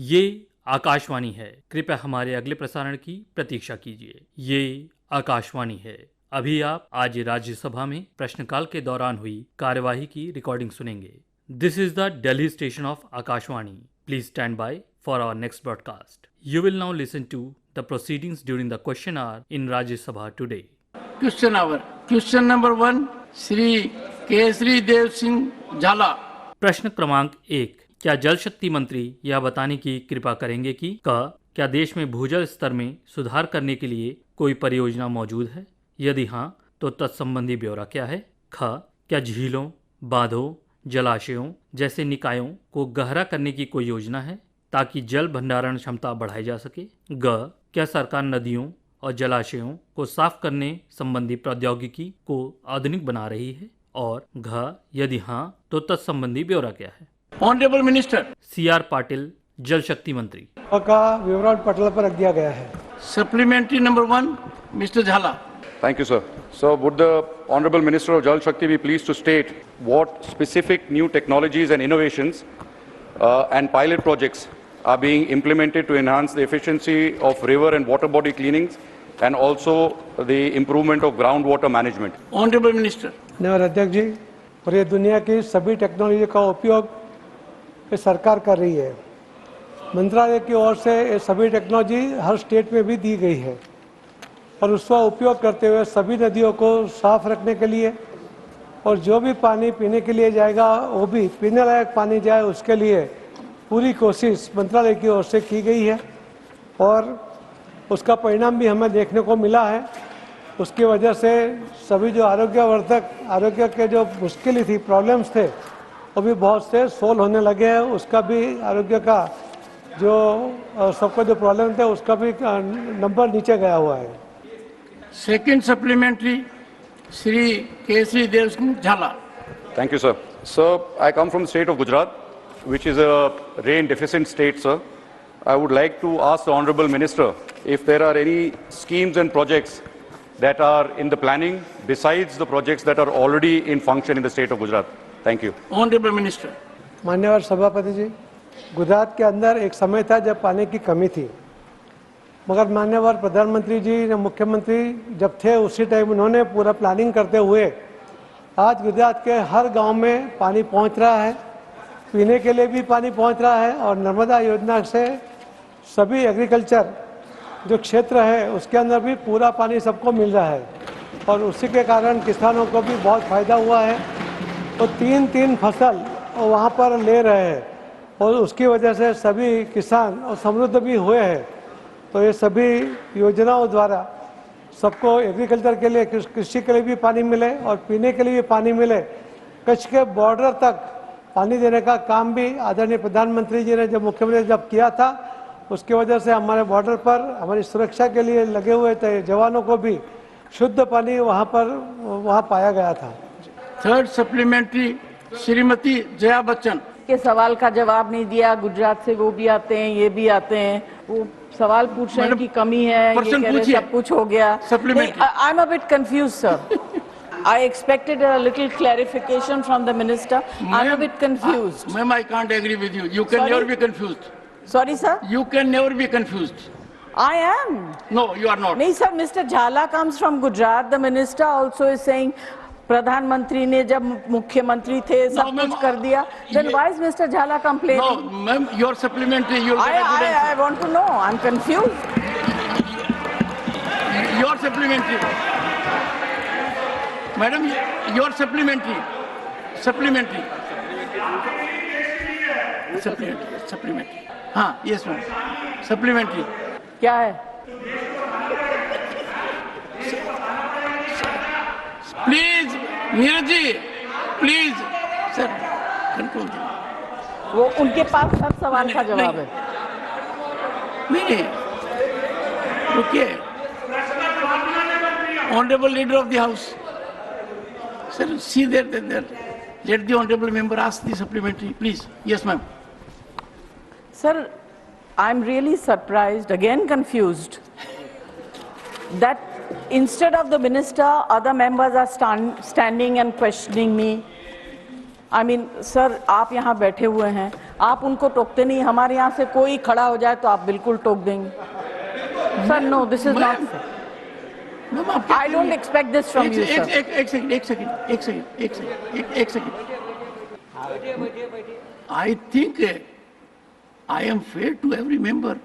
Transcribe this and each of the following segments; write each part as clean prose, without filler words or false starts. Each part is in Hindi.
ये आकाशवाणी है। कृपया हमारे अगले प्रसारण की प्रतीक्षा कीजिए। ये आकाशवाणी है। अभी आप आज राज्यसभा में प्रश्नकाल के दौरान हुई कार्यवाही की रिकॉर्डिंग सुनेंगे। This is the Delhi station of Akashvani. Please stand by for our next broadcast. You will now listen to the proceedings during the question hour in Rajya Sabha today. Question hour. Question number 1, Shri Kesari Dev Singh झाला। प्रश्न क्रमांक 1, क्या जल शक्ति मंत्री यह बताने की कृपा करेंगे कि क्या देश में भूजल स्तर में सुधार करने के लिए कोई परियोजना मौजूद है? यदि हाँ, तो तत्संबंधी ब्यौरा क्या है? क्या झीलों, बांधों, जलाशयों जैसे निकायों को गहरा करने की कोई योजना है ताकि जल भंडारण क्षमता बढ़ाई जा सके? क्या सरकार नदियों और जलाशयों को साफ करने संबंधी प्रौद्योगिकी को आधुनिक बना रही है? और यदि हाँ, तो तत्संबंधी ब्यौरा क्या है? ऑनरेबल मिनिस्टर CR पाटिल, जल शक्ति मंत्री का विवरण पटल पर रख दिया गया है। सप्लीमेंट्री नंबर 1, मिस्टर झाला। Thank you, sir. So, would the Honorable Minister of Jal Shakti be pleased to state what specific new technologies and innovations and pilot projects are being implemented to enhance the efficiency of river and water body cleanings and also the improvement of groundwater management? Honourable minister. धन्यवाद अध्यक्ष जी। और ये दुनिया की सभी टेक्नोलॉजी का उपयोग ये सरकार कर रही है। मंत्रालय की ओर से ये सभी टेक्नोलॉजी हर स्टेट में भी दी गई है और उसका उपयोग करते हुए सभी नदियों को साफ रखने के लिए और जो भी पानी पीने के लिए जाएगा वो भी पीने लायक पानी जाए उसके लिए पूरी कोशिश मंत्रालय की ओर से की गई है और उसका परिणाम भी हमें देखने को मिला है। उसकी वजह से सभी जो आरोग्य के जो मुश्किलें थी, प्रॉब्लम्स थे, वो भी बहुत से सोल्व होने लगे हैं। उसका भी आरोग्य का जो सबको जो प्रॉब्लम थे उसका भी नंबर नीचे गया हुआ है। सेकंड सप्लीमेंट्री, श्री केसरी देव सिंह झाला। Thank you, sir. Sir, I come from the state of Gujarat, which is a rain deficient state, sir. I would like to ask the Honorable Minister if there are any schemes and projects that are in the planning besides the projects that are already in function in the state of Gujarat. Thank you. Honourable minister. मान्यवर सभापति जी, गुजरात के अंदर एक समय था जब पानी की कमी थी, मगर मान्यवर प्रधानमंत्री जी ने मुख्यमंत्री जब थे उसी टाइम उन्होंने पूरा प्लानिंग करते हुए आज गुजरात के हर गांव में पानी पहुंच रहा है, पीने के लिए भी पानी पहुंच रहा है और नर्मदा योजना से सभी एग्रीकल्चर जो क्षेत्र है उसके अंदर भी पूरा पानी सबको मिल रहा है और उसी के कारण किसानों को भी बहुत फ़ायदा हुआ है। तो 3 फसल वहाँ पर ले रहे हैं और उसकी वजह से सभी किसान और समृद्ध भी हुए हैं। तो ये सभी योजनाओं द्वारा सबको एग्रीकल्चर के लिए, कृषि के लिए भी पानी मिले और पीने के लिए भी पानी मिले। कच्छ के बॉर्डर तक पानी देने का काम भी आदरणीय प्रधानमंत्री जी ने जब मुख्यमंत्री जब किया था उसकी वजह से हमारे बॉर्डर पर हमारी सुरक्षा के लिए लगे हुए थे जवानों को भी शुद्ध पानी वहाँ पाया गया था। Third supplementary, Shrimati Jaya Bachchan. के सवाल का जवाब नहीं दिया। गुजरात से वो भी आते हैं, ये भी आते हैं, वो सवाल पूछने की कमी है, ये कह रहे सब कुछ हो गया। I am a bit confuse sir. I expected a little clarification from the minister. I'm a bit confused. Ma'am, I can't agree with you. You can never be confused. Sorry, sir? You can never be confused. I am. No, you are not. नहीं sir, Mr. Jhala comes from Gujarat. The minister also is saying, प्रधानमंत्री ने जब मुख्यमंत्री थे सब कुछ कर दिया. Then why is Mr. Jhala complaining? No, ma'am, your supplementary. You'll get a good answer. I want to know. I'm confused. Your supplementary. Madam, your supplementary. हाँ, yes ma'am. Supplementary. क्या है? Please, Neeraj ji, please, sir, control. वो उनके पास हर सवाल का जवाब है। नहीं, रुकिए। Honorable Leader of the House. Sir, see there. Let the honorable member ask the supplementary, please. Yes, ma'am. Sir, I'm really surprised, again confused, that instead of the minister, other members are standing and questioning me. I mean sir, आप यहाँ बैठे हुए हैं, आप उनको टोकते नहीं, हमारे यहाँ से कोई खड़ा हो जाए तो आप बिल्कुल टोक देंगे। Sir no, this is not fair. I don't expect this from you, sir. एक second. I think I am fair to every member.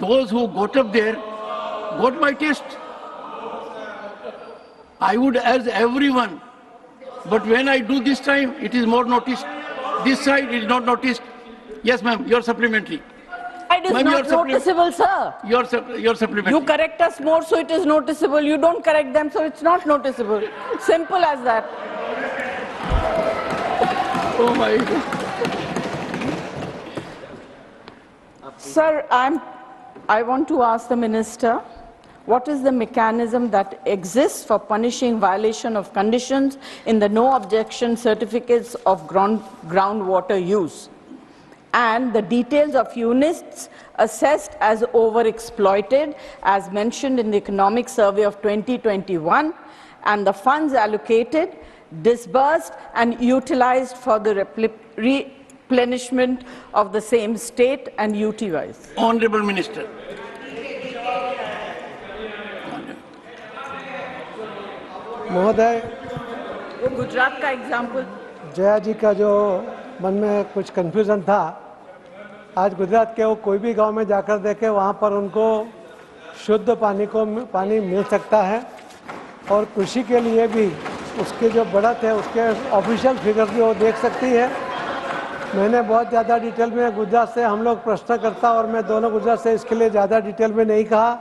Those who got up there got my taste. I would urge everyone, but when I do this time, it is more noticed. This side is not noticed. Yes, ma'am, your supplementary. It is not noticeable, sir. Your supplementary. You correct us more, so it is noticeable. You don't correct them, so it's not noticeable. Simple as that. Oh my God. Sir, I want to ask the minister, what is the mechanism that exists for punishing violation of conditions in the no objection certificates of groundwater use? And the details of units assessed as overexploited as mentioned in the Economic Survey of 2021, and the funds allocated, disbursed and utilized for the replenishment of the same state and UT-wise. Honorable Minister. महोदय, वो गुजरात का एग्जाम्पल, जया जी का जो मन में कुछ कन्फ्यूज़न था, आज गुजरात के वो कोई भी गांव में जाकर देखे, वहाँ पर उनको शुद्ध पानी मिल सकता है। और कृषि के लिए भी उसकी जो बढ़त है, उसके ऑफिशियल फिगर भी वो देख सकती है। मैंने बहुत ज़्यादा डिटेल में गुजरात से हम लोग प्रश्नकर्ता और मैं दोनों गुजरात से इसके लिए ज़्यादा डिटेल में नहीं कहा,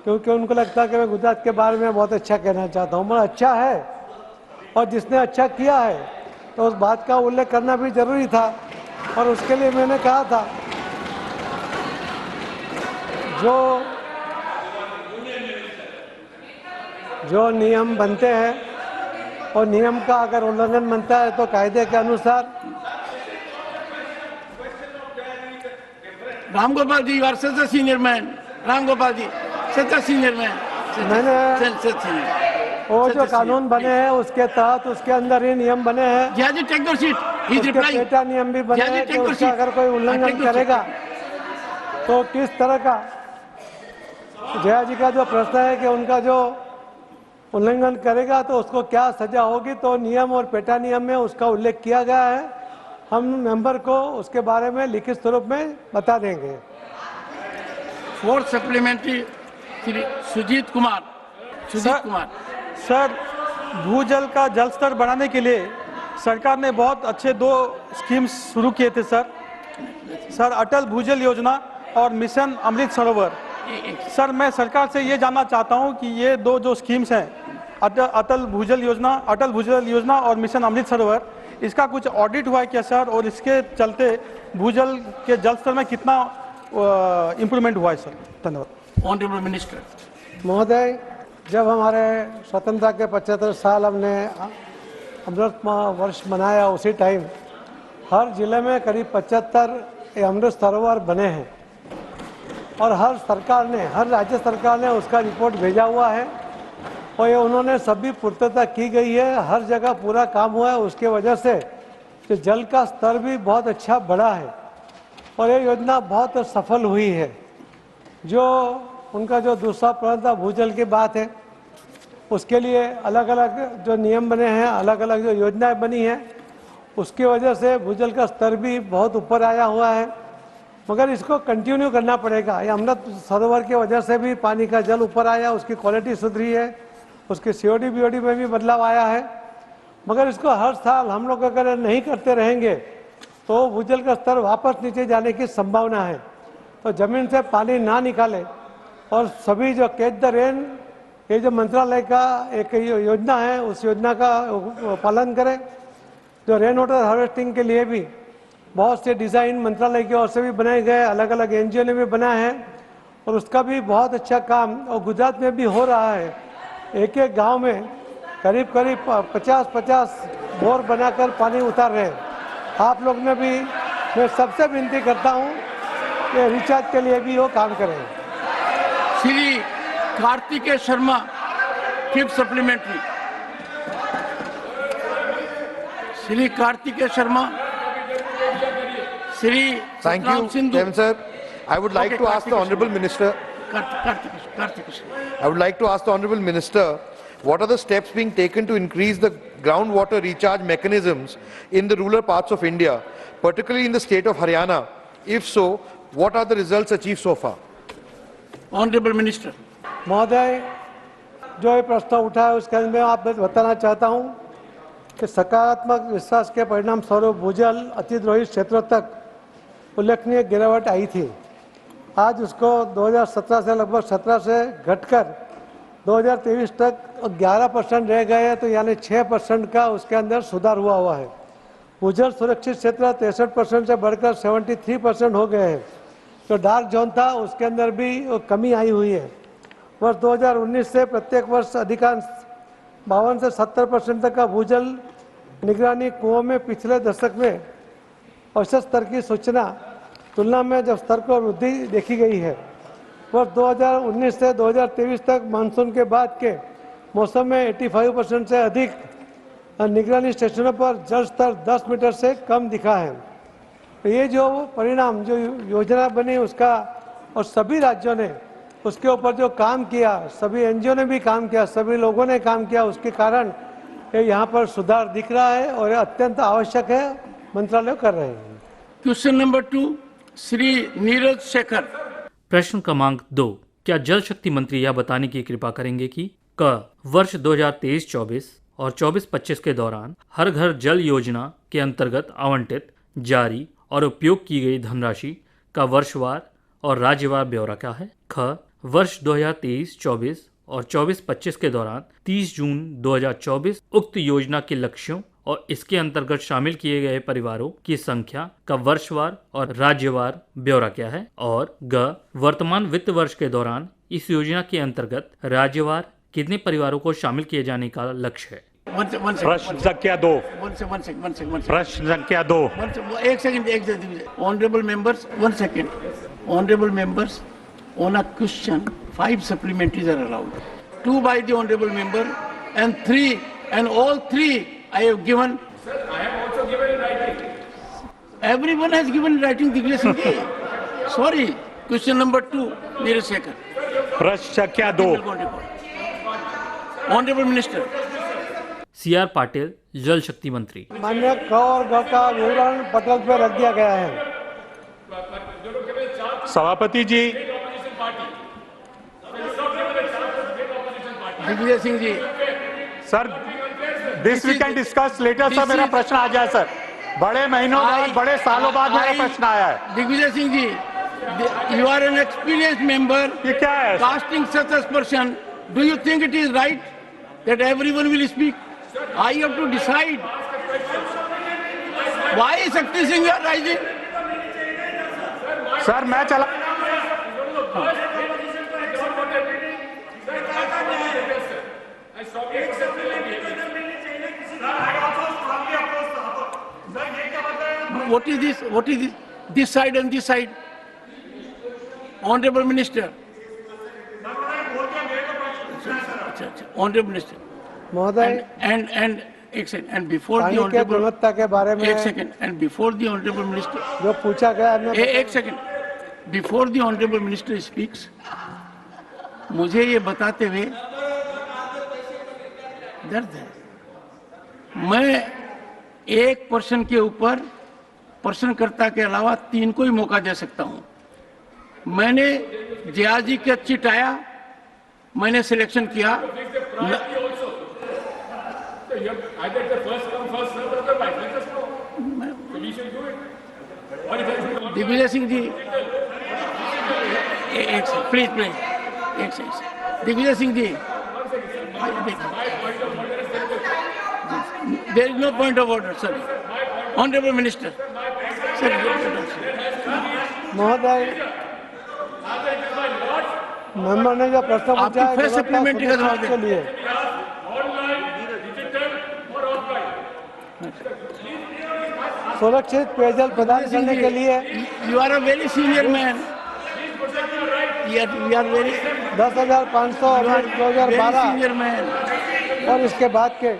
क्योंकि उनको लगता है कि मैं गुजरात के बारे में बहुत अच्छा कहना चाहता हूँ। मगर अच्छा है, और जिसने अच्छा किया है तो उस बात का उल्लेख करना भी ज़रूरी था। और उसके लिए मैंने कहा था, जो नियम बनते हैं और नियम का अगर उल्लंघन बनता है तो कायदे के अनुसार। Ram Gopal ji, you are such a senior man. Ram Gopal ji, such a senior man. मैंने वो जो कानून बने हैं उसके तहत उसके अंदर ही नियम बने हैं। जया जी, take your seat. He is replying. PETA नियम भी बने हैं कि उसका अगर कोई उल्लंघन करेगा तो किस तरह का। जया जी का जो प्रश्न है कि उनका जो उल्लंघन करेगा तो उसको क्या सजा होगी, तो नियम और पेटा नियम में उसका उल्लेख किया गया है। हम मेंबर को उसके बारे में लिखित स्वरूप में बता देंगे। Fourth supplementary, Shri Sujit Kumar. Sir, भूजल का जल स्तर बढ़ाने के लिए सरकार ने बहुत अच्छे 2 स्कीम्स शुरू किए थे सर, अटल भूजल योजना और मिशन अमृत सरोवर। सर, मैं सरकार से ये जानना चाहता हूँ कि ये 2 जो स्कीम्स हैं, अटल भूजल योजना और मिशन अमृत सरोवर, इसका कुछ ऑडिट हुआ है क्या सर, और इसके चलते भूजल के जल स्तर में कितना इम्प्रूवमेंट हुआ है सर? धन्यवाद। Honourable minister. महोदय, जब हमारे स्वतंत्रता के 75 साल हमने अमृत वर्ष मनाया, उसी टाइम हर जिले में करीब 75 अमृत सरोवर बने हैं और हर राज्य सरकार ने उसका रिपोर्ट भेजा हुआ है और ये उन्होंने सभी पूर्तता की गई है। हर जगह पूरा काम हुआ है। उसके वजह से जो जल का स्तर भी बहुत अच्छा बढ़ा है और ये योजना बहुत सफल हुई है। जो उनका जो दूसरा प्रश्न था भूजल की बात है, उसके लिए अलग अलग जो नियम बने हैं, अलग अलग जो योजनाएं बनी हैं, उसकी वजह से भूजल का स्तर भी बहुत ऊपर आया हुआ है। मगर इसको कंटिन्यू करना पड़ेगा। ये अमृत सरोवर की वजह से भी पानी का जल ऊपर आया, उसकी क्वालिटी सुधरी है, उसकी COD BOD में भी बदलाव आया है। मगर इसको हर साल हम लोग अगर नहीं करते रहेंगे तो भूजल का स्तर वापस नीचे जाने की संभावना है। तो ज़मीन से पानी ना निकाले और सभी जो कैच द रेन, ये जो मंत्रालय का एक योजना है, उस योजना का पालन करें। जो रेन वाटर हार्वेस्टिंग के लिए भी बहुत से डिज़ाइन मंत्रालय की ओर से भी बनाए गए, अलग अलग NGO ने भी बनाया है और उसका भी बहुत अच्छा काम और गुजरात में भी हो रहा है। एक एक गांव में करीब 50-50 बोर बनाकर पानी उतार रहे हैं। आप लोग ने भी, मैं सबसे विनती करता हूं कि रिचार्ज के लिए भी वो काम करें। Shri Kartikeya Sharma, 5th supplementary. Shri Kartikeya Sharma, Shri Thank Satram you, Sindhu. Dem sir. I would like Okay, to ask the Honourable Minister. Kartikeya. I would like to ask the Honourable Minister, what are the steps being taken to increase the groundwater recharge mechanisms in the rural parts of India, particularly in the state of Haryana? If so, what are the results achieved so far? Honourable minister. महोदय, जो ये प्रश्न उठा है उसके अंदर मैं आप बताना चाहता हूं कि सकारात्मक विश्वास के परिणाम स्वरूप भूजल अतिद्रोहित क्षेत्रों तक उल्लेखनीय गिरावट आई थी। आज उसको 2017 से लगभग 17 से घटकर 2023 तक 11% रह गए हैं, तो यानी 6% का उसके अंदर सुधार हुआ है। भूजल सुरक्षित क्षेत्र 63% से बढ़कर 73% हो गए हैं। जो डार्क जोन था उसके अंदर भी कमी आई हुई है। वर्ष 2019 से प्रत्येक वर्ष अधिकांश 52 से 70% तक का भूजल निगरानी कुओं में पिछले दशक में औसत स्तर की सूचना तुलना में जब स्तर को वृद्धि देखी गई है। वर्ष 2019 से 2023 तक मानसून के बाद के मौसम में 85% से अधिक निगरानी स्टेशनों पर जल स्तर 10 मीटर से कम दिखा है। तो ये जो परिणाम, जो योजना बनी उसका, और सभी राज्यों ने उसके ऊपर जो काम किया, सभी एनजीओ ने भी काम किया, सभी लोगों ने काम किया, उसके कारण यहाँ पर सुधार दिख रहा है और ये अत्यंत आवश्यक है, मंत्रालय कर रहे हैं। Question number 2, Shri Neeraj Shekhar. प्रश्न क्रमांक 2, क्या जल शक्ति मंत्री यह बताने की कृपा करेंगे कि क वर्ष 2023-24 और 24-25 के दौरान हर घर जल योजना के अंतर्गत आवंटित, जारी और उपयोग की गई धनराशि का वर्षवार और राज्यवार ब्यौरा क्या है? ख वर्ष 2023-24 और 24-25 के दौरान 30 जून 2024 उक्त योजना के लक्ष्यों और इसके अंतर्गत शामिल किए गए परिवारों की संख्या का वर्षवार और राज्यवार ब्यौरा क्या है? और ग वर्तमान वित्त वर्ष के दौरान इस योजना के अंतर्गत राज्यवार कितने परिवारों को शामिल किए जाने का लक्ष्य है? प्रश्न संख्या 2। प्रश्न संख्या 2। एक second. Honourable members, 1 second. Honourable members, on a question 5 supplementaries are allowed, 2 by the honorable member and 3, and all 3 I have given. Sir, I have also given in writing. Everyone has given in writing, Digvijaay Singh ji. Sorry. Question number 2, Neeraj Shekhar. प्रश्न संख्या 2। Honourable minister. CR पाटिल, जल शक्ति मंत्री। मान्य क और ग का विवरण पटल पर रख दिया गया है। सभापति ji. Digvijay Singh ji. Sir, this we can discuss letter. Sir, मेरा प्रश्न आ जाए सर। बड़े महीनों बाद, बड़े सालों बाद मेरा प्रश्न आया है। दिग्विजय सिंह जी, you are an experienced member. ये क्या है? Casting such aspersion, do you think it is right that everyone will speak? I have to decide. Why Shakti Singh are rising? Sir, मैं चला। What is this? What is this? This side and this side. Honorable Minister. Honorable Minister. महोदय, And एक सेकंड, and before the पानी के honorable, गुणवत्ता के बारे में एक second, and before the honorable minister, जो पूछा गया है, एक second, before the honorable minister speaks, मुझे ये बताते हुए दर्द है। मैं एक पर्सन के ऊपर प्रश्नकर्ता के अलावा 3 को ही मौका दे सकता हूं। मैंने जया जी का चिट आया, मैंने सिलेक्शन किया। दिग्विजय सिंह जी, एक सेकंड प्लीज, एक second. Digvijay Singh ji, there is no point of order sir. Honourable minister sir. महोदय, मेंबर ने जो प्रश्न पूछा है सप्लीमेंट्री का जवाब के लिए सुरक्षित पेयजल प्रदान करने के लिए you are a very senior man. You are very 10,500 2012 senior man. और इसके बाद के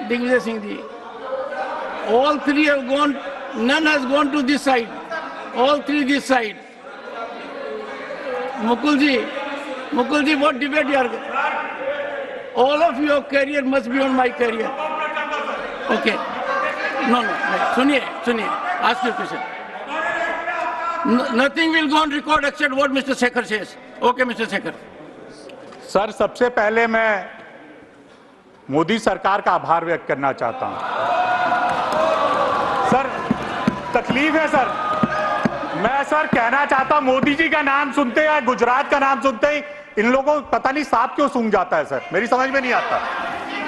Digvijay Singh ji, All three have gone, none has gone to this side. All three this side. Mukulji, what debate you are? All of your career must be on my career. Okay. No. Suniye. Ask your question. Nothing will go on record except what Mr. Shekhar says. Okay, Mr. Shekhar. Sir, सबसे पहले मैं मोदी सरकार का आभार व्यक्त करना चाहता हूं। सर, तकलीफ है सर, मैं सर कहना चाहता हूं, मोदी जी का नाम सुनते या गुजरात का नाम सुनते ही इन लोगों को पता नहीं सांप क्यों सूंघ जाता है सर, मेरी समझ में नहीं आता।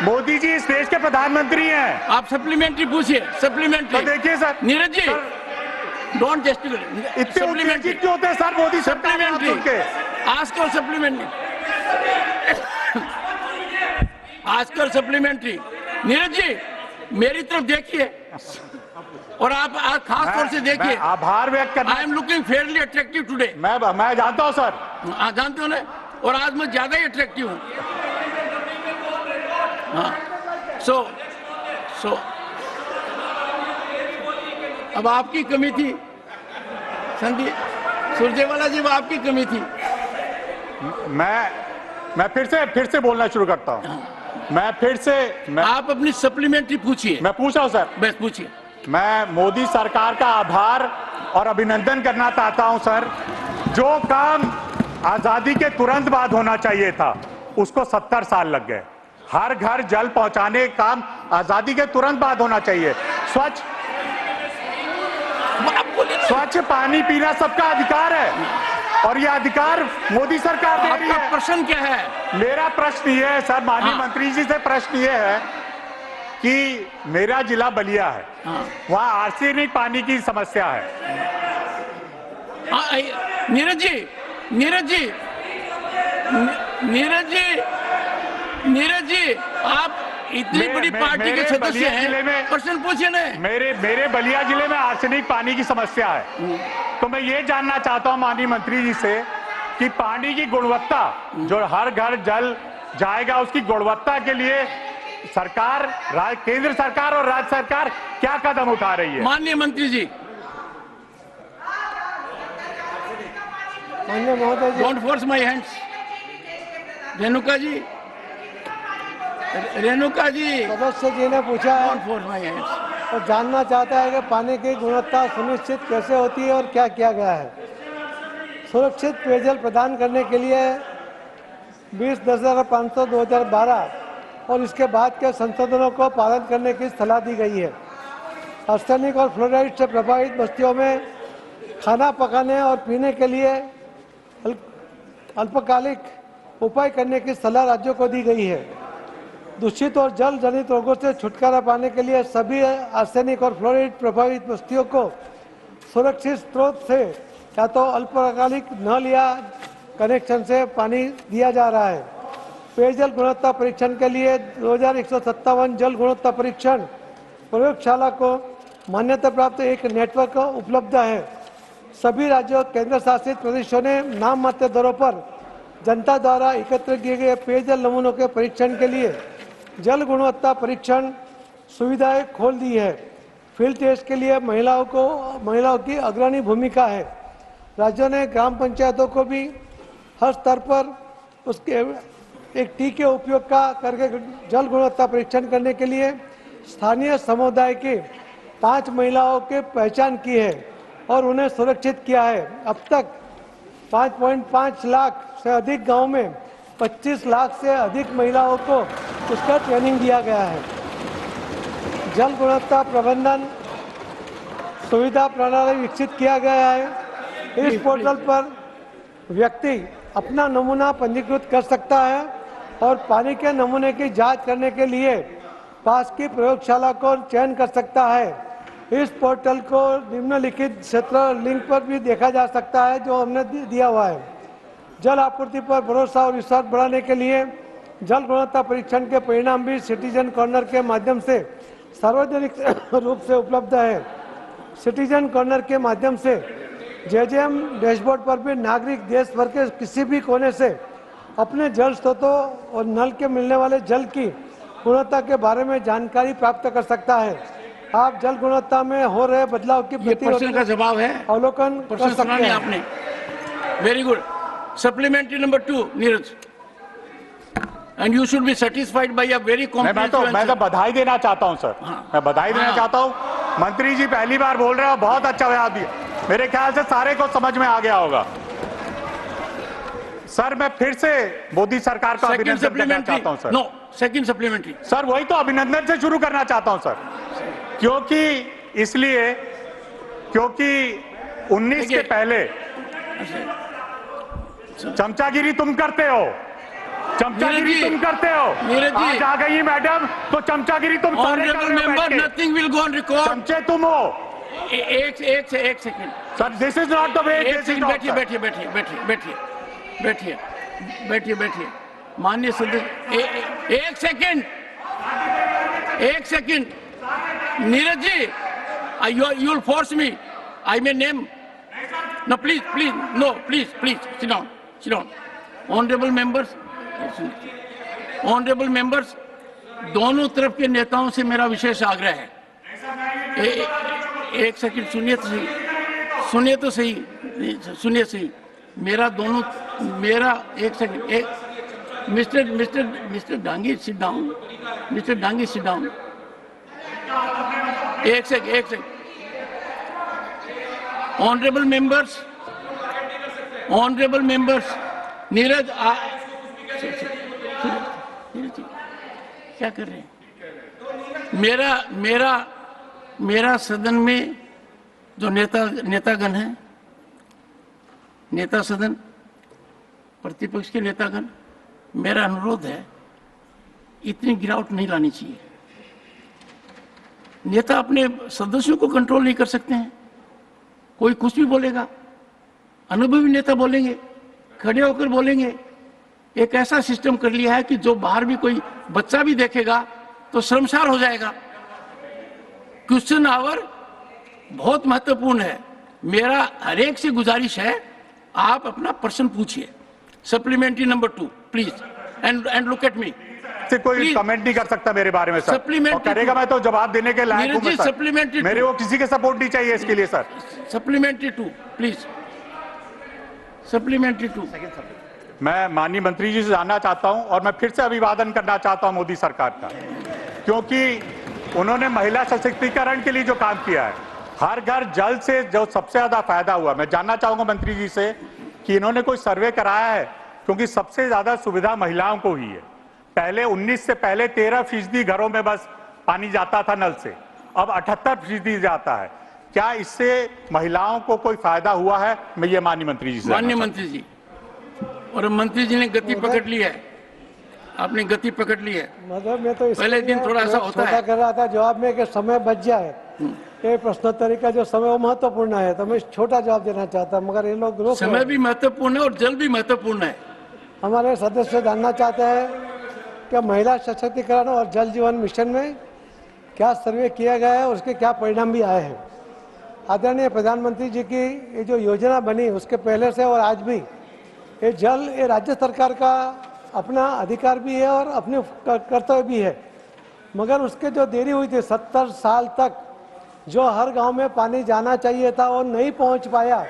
मोदी जी इस देश के प्रधानमंत्री हैं। आप सप्लीमेंट्री पूछिए, सप्लीमेंट्री। तो देखिए सर, नीरज जी, डोंट जेस्टिकुलेट। इतने उत्तेजित क्यों होते हैं सर मोदी सरकार के नाम सुन के? आजकल सप्लीमेंट्री, आजकल सप्लीमेंट्री। नीरज जी, मेरी तरफ देखिए और आप खास तौर से देखिए। आभार व्यक्त करना। I am looking Fairlie attractive today. मैं जानता हूं सर। जानते हो ना, और आज मैं ज्यादा ही अट्रैक्टिव हूं। हाँ, सो अब आपकी कमी थी संदीप सुरजेवाला जी, वो आपकी कमी थी। मैं फिर से बोलना शुरू करता हूं। आप अपनी सप्लीमेंट्री पूछिए। मैं पूछ रहा हूं सर, बस पूछिए। मैं मोदी सरकार का आभार और अभिनंदन करना चाहता हूं सर। जो काम आजादी के तुरंत बाद होना चाहिए था उसको 70 साल लग गए। हर घर जल पहुंचाने का काम आजादी के तुरंत बाद होना चाहिए। स्वच्छ पानी पीना सबका अधिकार है और यह अधिकार मोदी सरकार दे रही है। आपका प्रश्न क्या है? मेरा प्रश्न ये है सर, माननीय मंत्री जी से प्रश्न ये है कि मेरा जिला बलिया है, वहां आर्सेनिक पानी की समस्या है। नीरज जी, आप इतनी बड़ी पार्टी के सदस्य हैं, प्रश्न पूछिए ना। मेरे बलिया जिले में आर्सेनिक पानी की समस्या है, तो मैं ये जानना चाहता हूं माननीय मंत्री जी से कि पानी की गुणवत्ता, जो हर घर जल जाएगा, उसकी गुणवत्ता के लिए सरकार, केंद्र सरकार और राज्य सरकार क्या कदम उठा रही है? माननीय मंत्री जी, माननीय महोदय जी, don't force my hands. Renuka ji सदस्य जी ने पूछा है डोंट फोर्स माय हैंड्स और जानना चाहता है कि पानी की गुणवत्ता सुनिश्चित कैसे होती है और क्या किया गया है। सुरक्षित पेयजल प्रदान करने के लिए 20/10/500/2012 और इसके बाद के संशोधनों को पालन करने की सलाह दी गई है। आर्सेनिक और फ्लोराइड से प्रभावित बस्तियों में खाना पकाने और पीने के लिए अल्पकालिक उपाय करने की सलाह राज्यों को दी गई है। दूषित और जल जनित रोगों से छुटकारा पाने के लिए सभी आर्सेनिक और फ्लोराइड प्रभावित बस्तियों को सुरक्षित स्रोत से या तो अल्पकालिक नल या कनेक्शन से पानी दिया जा रहा है। पेयजल गुणवत्ता परीक्षण के लिए 2157 जल गुणवत्ता परीक्षण प्रयोगशाला को मान्यता प्राप्त एक नेटवर्क उपलब्ध है। सभी राज्यों केंद्र शासित प्रदेशों ने नाम मात्र दरों पर जनता द्वारा एकत्र किए गए पेयजल नमूनों के परीक्षण के लिए जल गुणवत्ता परीक्षण सुविधाएं खोल दी है। फील्ड टेस्ट के लिए महिलाओं की अग्रणी भूमिका है। राज्यों ने ग्राम पंचायतों को भी हर स्तर पर उसके एक टीके उपयोग का करके जल गुणवत्ता परीक्षण करने के लिए स्थानीय समुदाय के 5 महिलाओं के पहचान की है और उन्हें सुरक्षित किया है। अब तक 5.5 लाख से अधिक गांव में 25 लाख से अधिक महिलाओं को उसका ट्रेनिंग दिया गया है। जल गुणवत्ता प्रबंधन सुविधा प्रणाली विकसित किया गया है। इस पोर्टल पर व्यक्ति अपना नमूना पंजीकृत कर सकता है और पानी के नमूने की जांच करने के लिए पास की प्रयोगशाला को चयन कर सकता है। इस पोर्टल को निम्नलिखित क्षेत्र लिंक पर भी देखा जा सकता है जो हमने दिया हुआ है। जल आपूर्ति पर भरोसा और विश्वास बढ़ाने के लिए जल गुणवत्ता परीक्षण के परिणाम भी सिटीजन कॉर्नर के माध्यम से सार्वजनिक रूप से उपलब्ध है। सिटीजन कॉर्नर के माध्यम से जेजेएम डैशबोर्ड पर भी नागरिक देश भर के किसी भी कोने से अपने जल स्रोतों और नल के मिलने वाले जल की गुणवत्ता के बारे में जानकारी प्राप्त कर सकता है। आप जल गुणवत्ता में हो रहे बदलाव की ये प्रश्न का जवाब है, अवलोकन कर प्रश्न सुना सकते नहीं हैं। आपने। Very good. Supplementary number 2 Neeraj, and you should be satisfied by a very comprehensive मैं तो बधाई देना चाहता हूं सर। मैं बधाई देना चाहता हूं। मंत्री जी पहली बार बोल रहे हो, बहुत अच्छा बयान दिया। मेरे ख्याल से सारे को समझ में आ गया होगा। सर मैं फिर से मोदी सरकार का अभिनंदन करना चाहता हूं sir. No, second supplementary. Sir वही तो अभिनंदन से शुरू करना चाहता हूं सर, क्योंकि 19 के पहले चमचागिरी तुम करते हो, चमचागिरी तुम करते हो। आज आ गई मैडम तो चमचागिरी तुम सारे कर रहे हो बैठ के। Nothing will go on record. चमचे तुम हो। एक second sir this is not the way. बैठिए। माननीय सदस्य, एक सेकंड Neeraj ji, you will force me, I may name, no please sit down. Honorable members, दोनों तरफ के नेताओं से मेरा विशेष आग्रह है। एक सेकंड सुनिए तो सही। मेरा एक second, mister Dangi sit down. एक सेकंड। ऑनरेबल मेंबर्स, नीरज क्या कर रहे हैं? मेरा सदन में जो नेतागण है, नेता सदन, प्रतिपक्ष के नेतागण, मेरा अनुरोध है, इतनी गिरावट नहीं लानी चाहिए। नेता अपने सदस्यों को कंट्रोल नहीं कर सकते हैं, कोई कुछ भी बोलेगा। अनुभवी नेता बोलेंगे, खड़े होकर बोलेंगे। एक ऐसा सिस्टम कर लिया है कि जो बाहर भी कोई बच्चा भी देखेगा तो शर्मसार हो जाएगा। क्वेश्चन आवर बहुत महत्वपूर्ण है। मेरा हर एक से गुजारिश है, आप अपना प्रश्न पूछिए। Supplementary number 2 please, and look at me. से कोई कमेंट नहीं कर सकता मेरे बारे में सर, और करेगा मैं तो जवाब देने के लायक हूं मैं सर। मेरे को किसी के सपोर्ट नहीं चाहिए इसके लिए सर। Supplementary 2 please, supplementary 2। मैं माननीय मंत्री जी से जानना चाहता हूं, और मैं फिर से अभिवादन करना चाहता हूं मोदी सरकार का, क्योंकि उन्होंने महिला सशक्तिकरण के लिए जो काम किया है, हर घर जल से जो सबसे ज्यादा फायदा हुआ। मैं जानना चाहूंगा मंत्री जी से कि इन्होंने कोई सर्वे कराया है, क्योंकि सबसे ज्यादा सुविधा महिलाओं को हुई है। पहले 19 से पहले 13% घरों में बस पानी जाता था नल से, अब 78% जाता है। क्या इससे महिलाओं को कोई फायदा हुआ है? मैं ये माननीय मंत्री जी से। माननीय मंत्री जी, और मंत्री जी ने गति पकड़ ली है, आपने गति पकड़ ली है। मतलब मैं तो पहले दिन थोड़ा सा होता है, कर रहा था जवाब में कि समय बच जाए। ये प्रश्नोत्तरी का जो समय वो महत्वपूर्ण है, तो मैं छोटा जवाब देना चाहता हूँ, मगर ये लोग समय भी महत्वपूर्ण है और जल भी महत्वपूर्ण है। हमारे सदस्य जानना चाहते हैं कि महिला सशक्तिकरण और जल जीवन मिशन में क्या सर्वे किया गया है, उसके क्या परिणाम भी आए हैं। आदरणीय प्रधानमंत्री जी की ये जो योजना बनी, उसके पहले से और आज भी ये जल, ये राज्य सरकार का अपना अधिकार भी है और अपने कर्तव्य भी है। मगर उसके जो देरी हुई थी, 70 साल तक जो हर गांव में पानी जाना चाहिए था वो नहीं पहुंच पाया।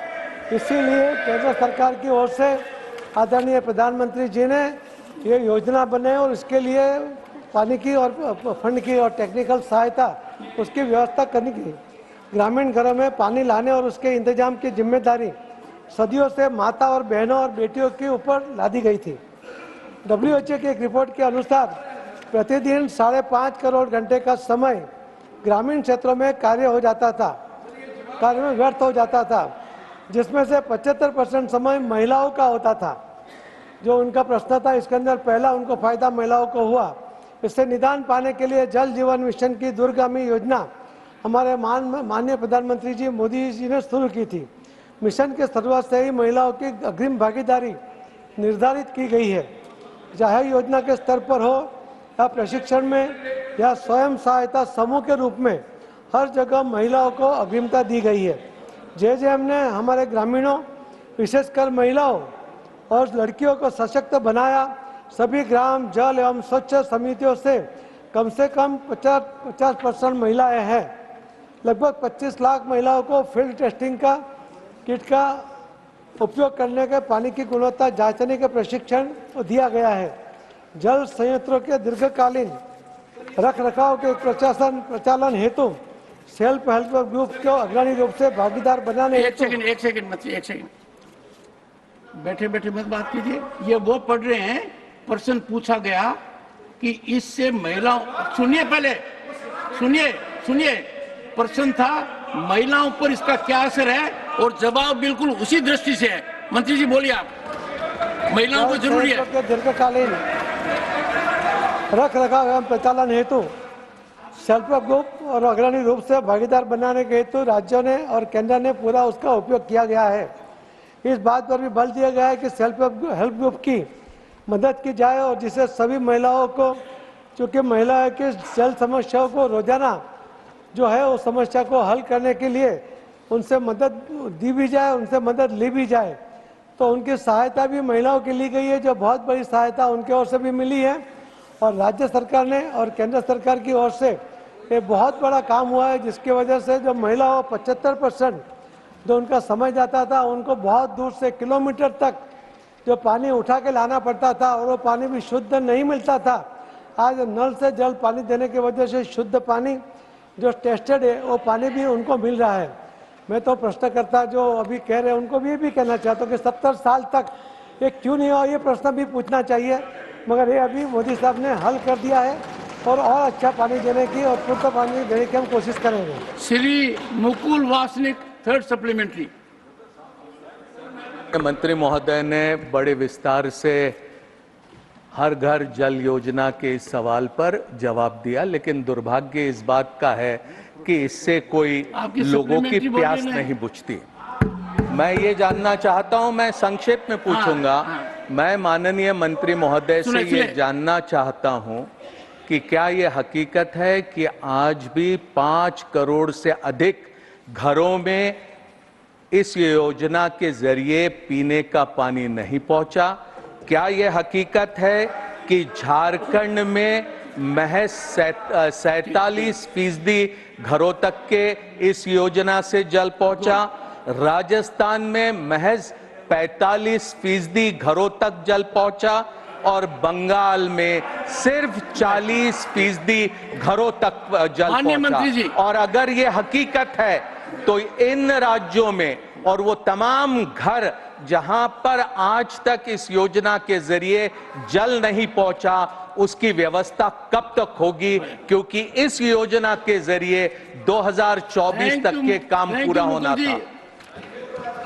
इसीलिए केंद्र सरकार की ओर से आदरणीय प्रधानमंत्री जी ने ये योजना बनाई और इसके लिए पानी की और फंड की और टेक्निकल सहायता उसकी व्यवस्था करने की। ग्रामीण घरों में पानी लाने और उसके इंतजाम की जिम्मेदारी सदियों से माता और बहनों और बेटियों के ऊपर लादी गई थी। WHO की एक रिपोर्ट के अनुसार प्रतिदिन 5.5 करोड़ घंटे का समय ग्रामीण क्षेत्रों में कार्य में व्यर्थ हो जाता था, जिसमें से 75% समय महिलाओं का होता था। जो उनका प्रश्न था, इसके अंदर पहला उनको फायदा महिलाओं को हुआ। इससे निदान पाने के लिए जल जीवन मिशन की दूरगामी योजना हमारे माननीय प्रधानमंत्री जी मोदी जी ने शुरू की थी। मिशन के शुरुआत से ही महिलाओं की अग्रिम भागीदारी निर्धारित की गई है, चाहे योजना के स्तर पर हो या प्रशिक्षण में या स्वयं सहायता समूह के रूप में, हर जगह महिलाओं को अग्रिमता दी गई है। JJM ने हमारे ग्रामीणों, विशेषकर महिलाओं और लड़कियों को सशक्त बनाया। सभी ग्राम जल एवं स्वच्छ समितियों से कम 50% महिलाएं हैं। लगभग 25 लाख महिलाओं को फील्ड टेस्टिंग का किट का उपयोग करने के पानी की गुणवत्ता जांचने के प्रशिक्षण दिया गया है। जल संयंत्रों के दीर्घकालीन रख रखाव के प्रचालन हेतु सेल्फ हेल्प ग्रुप को अग्रणी रूप से भागीदार बनाने एक सेकंड बैठे बैठे मत बात कीजिए। ये वो पढ़ रहे हैं, प्रश्न पूछा गया कि इससे महिलाओं, सुनिए पहले, सुनिए प्रश्न था महिलाओं पर इसका क्या असर है, और जवाब बिल्कुल उसी दृष्टि से है। मंत्री जी बोलिए आप, महिलाओं को जरूरी है। दीर्घकालीन रख रखाव एवं प्रचालन हेतु सेल्फ हेल्प ग्रुप और अग्रणी रूप से भागीदार बनाने के हेतु राज्यों ने और केंद्र ने पूरा उसका उपयोग किया गया है। इस बात पर भी बल दिया गया है कि सेल्फ हेल्प ग्रुप की मदद की जाए और जिससे सभी महिलाओं को, चूँकि महिलाओं की जल समस्याओं को रोजाना जो है उस समस्या को हल करने के लिए उनसे मदद दी भी जाए, उनसे मदद ली भी जाए। तो उनकी सहायता भी महिलाओं की ली गई है, जो बहुत बड़ी सहायता उनके ओर से भी मिली है। और राज्य सरकार ने और केंद्र सरकार की ओर से ये बहुत बड़ा काम हुआ है, जिसकी वजह से जो महिलाओं 75% जो उनका समय जाता था, उनको बहुत दूर से किलोमीटर तक जो पानी उठा के लाना पड़ता था और वो पानी भी शुद्ध नहीं मिलता था। आज नल से जल पानी देने की वजह से शुद्ध पानी जो टेस्टेड है वो पानी भी उनको मिल रहा है। मैं तो प्रश्नकर्ता जो अभी कह रहे हैं उनको भी ये भी कहना चाहता हूँ कि 70 साल तक ये क्यों नहीं हुआ, ये प्रश्न भी पूछना चाहिए, मगर ये अभी मोदी साहब ने हल कर दिया है और अच्छा पानी देने की और शुद्ध पानी देने की हम कोशिश करेंगे। Shri Mukul Wasnik, third supplementary. मंत्री महोदय ने बड़े विस्तार से हर घर जल योजना के इस सवाल पर जवाब दिया, लेकिन दुर्भाग्य इस बात का है कि इससे कोई लोगों की प्यास नहीं बुझती। मैं ये जानना चाहता हूं, मैं संक्षेप में पूछूंगा। मैं माननीय मंत्री महोदय से ये जानना चाहता हूं कि क्या ये हकीकत है कि आज भी 5 करोड़ से अधिक घरों में इस योजना के जरिए पीने का पानी नहीं पहुंचा? क्या ये हकीकत है कि झारखंड में महज 47% घरों तक के इस योजना से जल पहुंचा? राजस्थान में महज 45% घरों तक जल पहुंचा और बंगाल में सिर्फ 40% घरों तक जल पहुंचा। और अगर ये हकीकत है तो इन राज्यों में और वो तमाम घर जहां पर आज तक इस योजना के जरिए जल नहीं पहुंचा, उसकी व्यवस्था कब तक होगी? क्योंकि इस योजना के जरिए 2024 तक के काम पूरा होना था।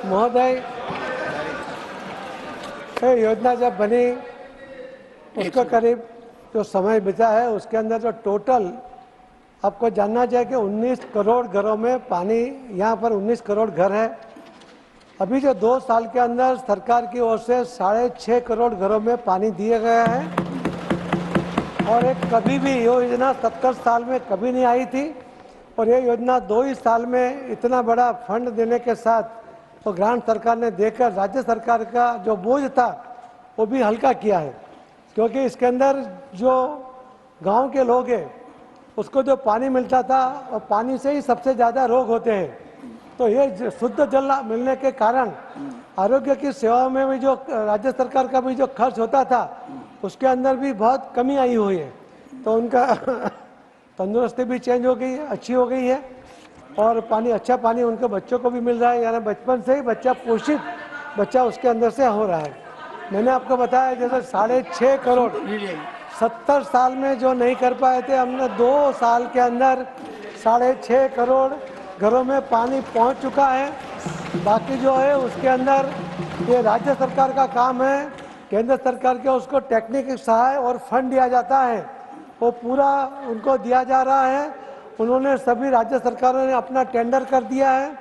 महोदय, ये योजना जब बनी उसका करीब जो समय बचा है उसके अंदर जो टोटल आपको जानना चाहिए कि 19 करोड़ घरों में पानी, यहाँ पर 19 करोड़ घर है। अभी जो 2 साल के अंदर सरकार की ओर से 6.5 करोड़ घरों में पानी दिया गया है और एक कभी भी योजना 70 साल में कभी नहीं आई थी। और ये योजना 2 ही साल में इतना बड़ा फंड देने के साथ तो ग्रांट सरकार ने देकर राज्य सरकार का जो बोझ था वो भी हल्का किया है, क्योंकि इसके अंदर जो गांव के लोग हैं उसको जो पानी मिलता था और पानी से ही सबसे ज़्यादा रोग होते हैं। तो ये शुद्ध जल मिलने के कारण आरोग्य की सेवाओं में भी जो राज्य सरकार का भी जो खर्च होता था उसके अंदर भी बहुत कमी आई हुई है। तो उनका तंदुरुस्ती भी चेंज हो गई है, अच्छी हो गई है और पानी, अच्छा पानी उनके बच्चों को भी मिल रहा है, यानी बचपन से ही बच्चा पोषित बच्चा उसके अंदर से हो रहा है। मैंने आपको बताया जैसे 6.5 करोड़ 70 साल में जो नहीं कर पाए थे, हमने 2 साल के अंदर 6.5 करोड़ घरों में पानी पहुंच चुका है। बाकी जो है उसके अंदर ये राज्य सरकार का काम है, केंद्र सरकार के उसको टेक्निकल सहाय और फंड दिया जाता है, वो पूरा उनको दिया जा रहा है। उन्होंने सभी राज्य सरकारों ने अपना टेंडर कर दिया है।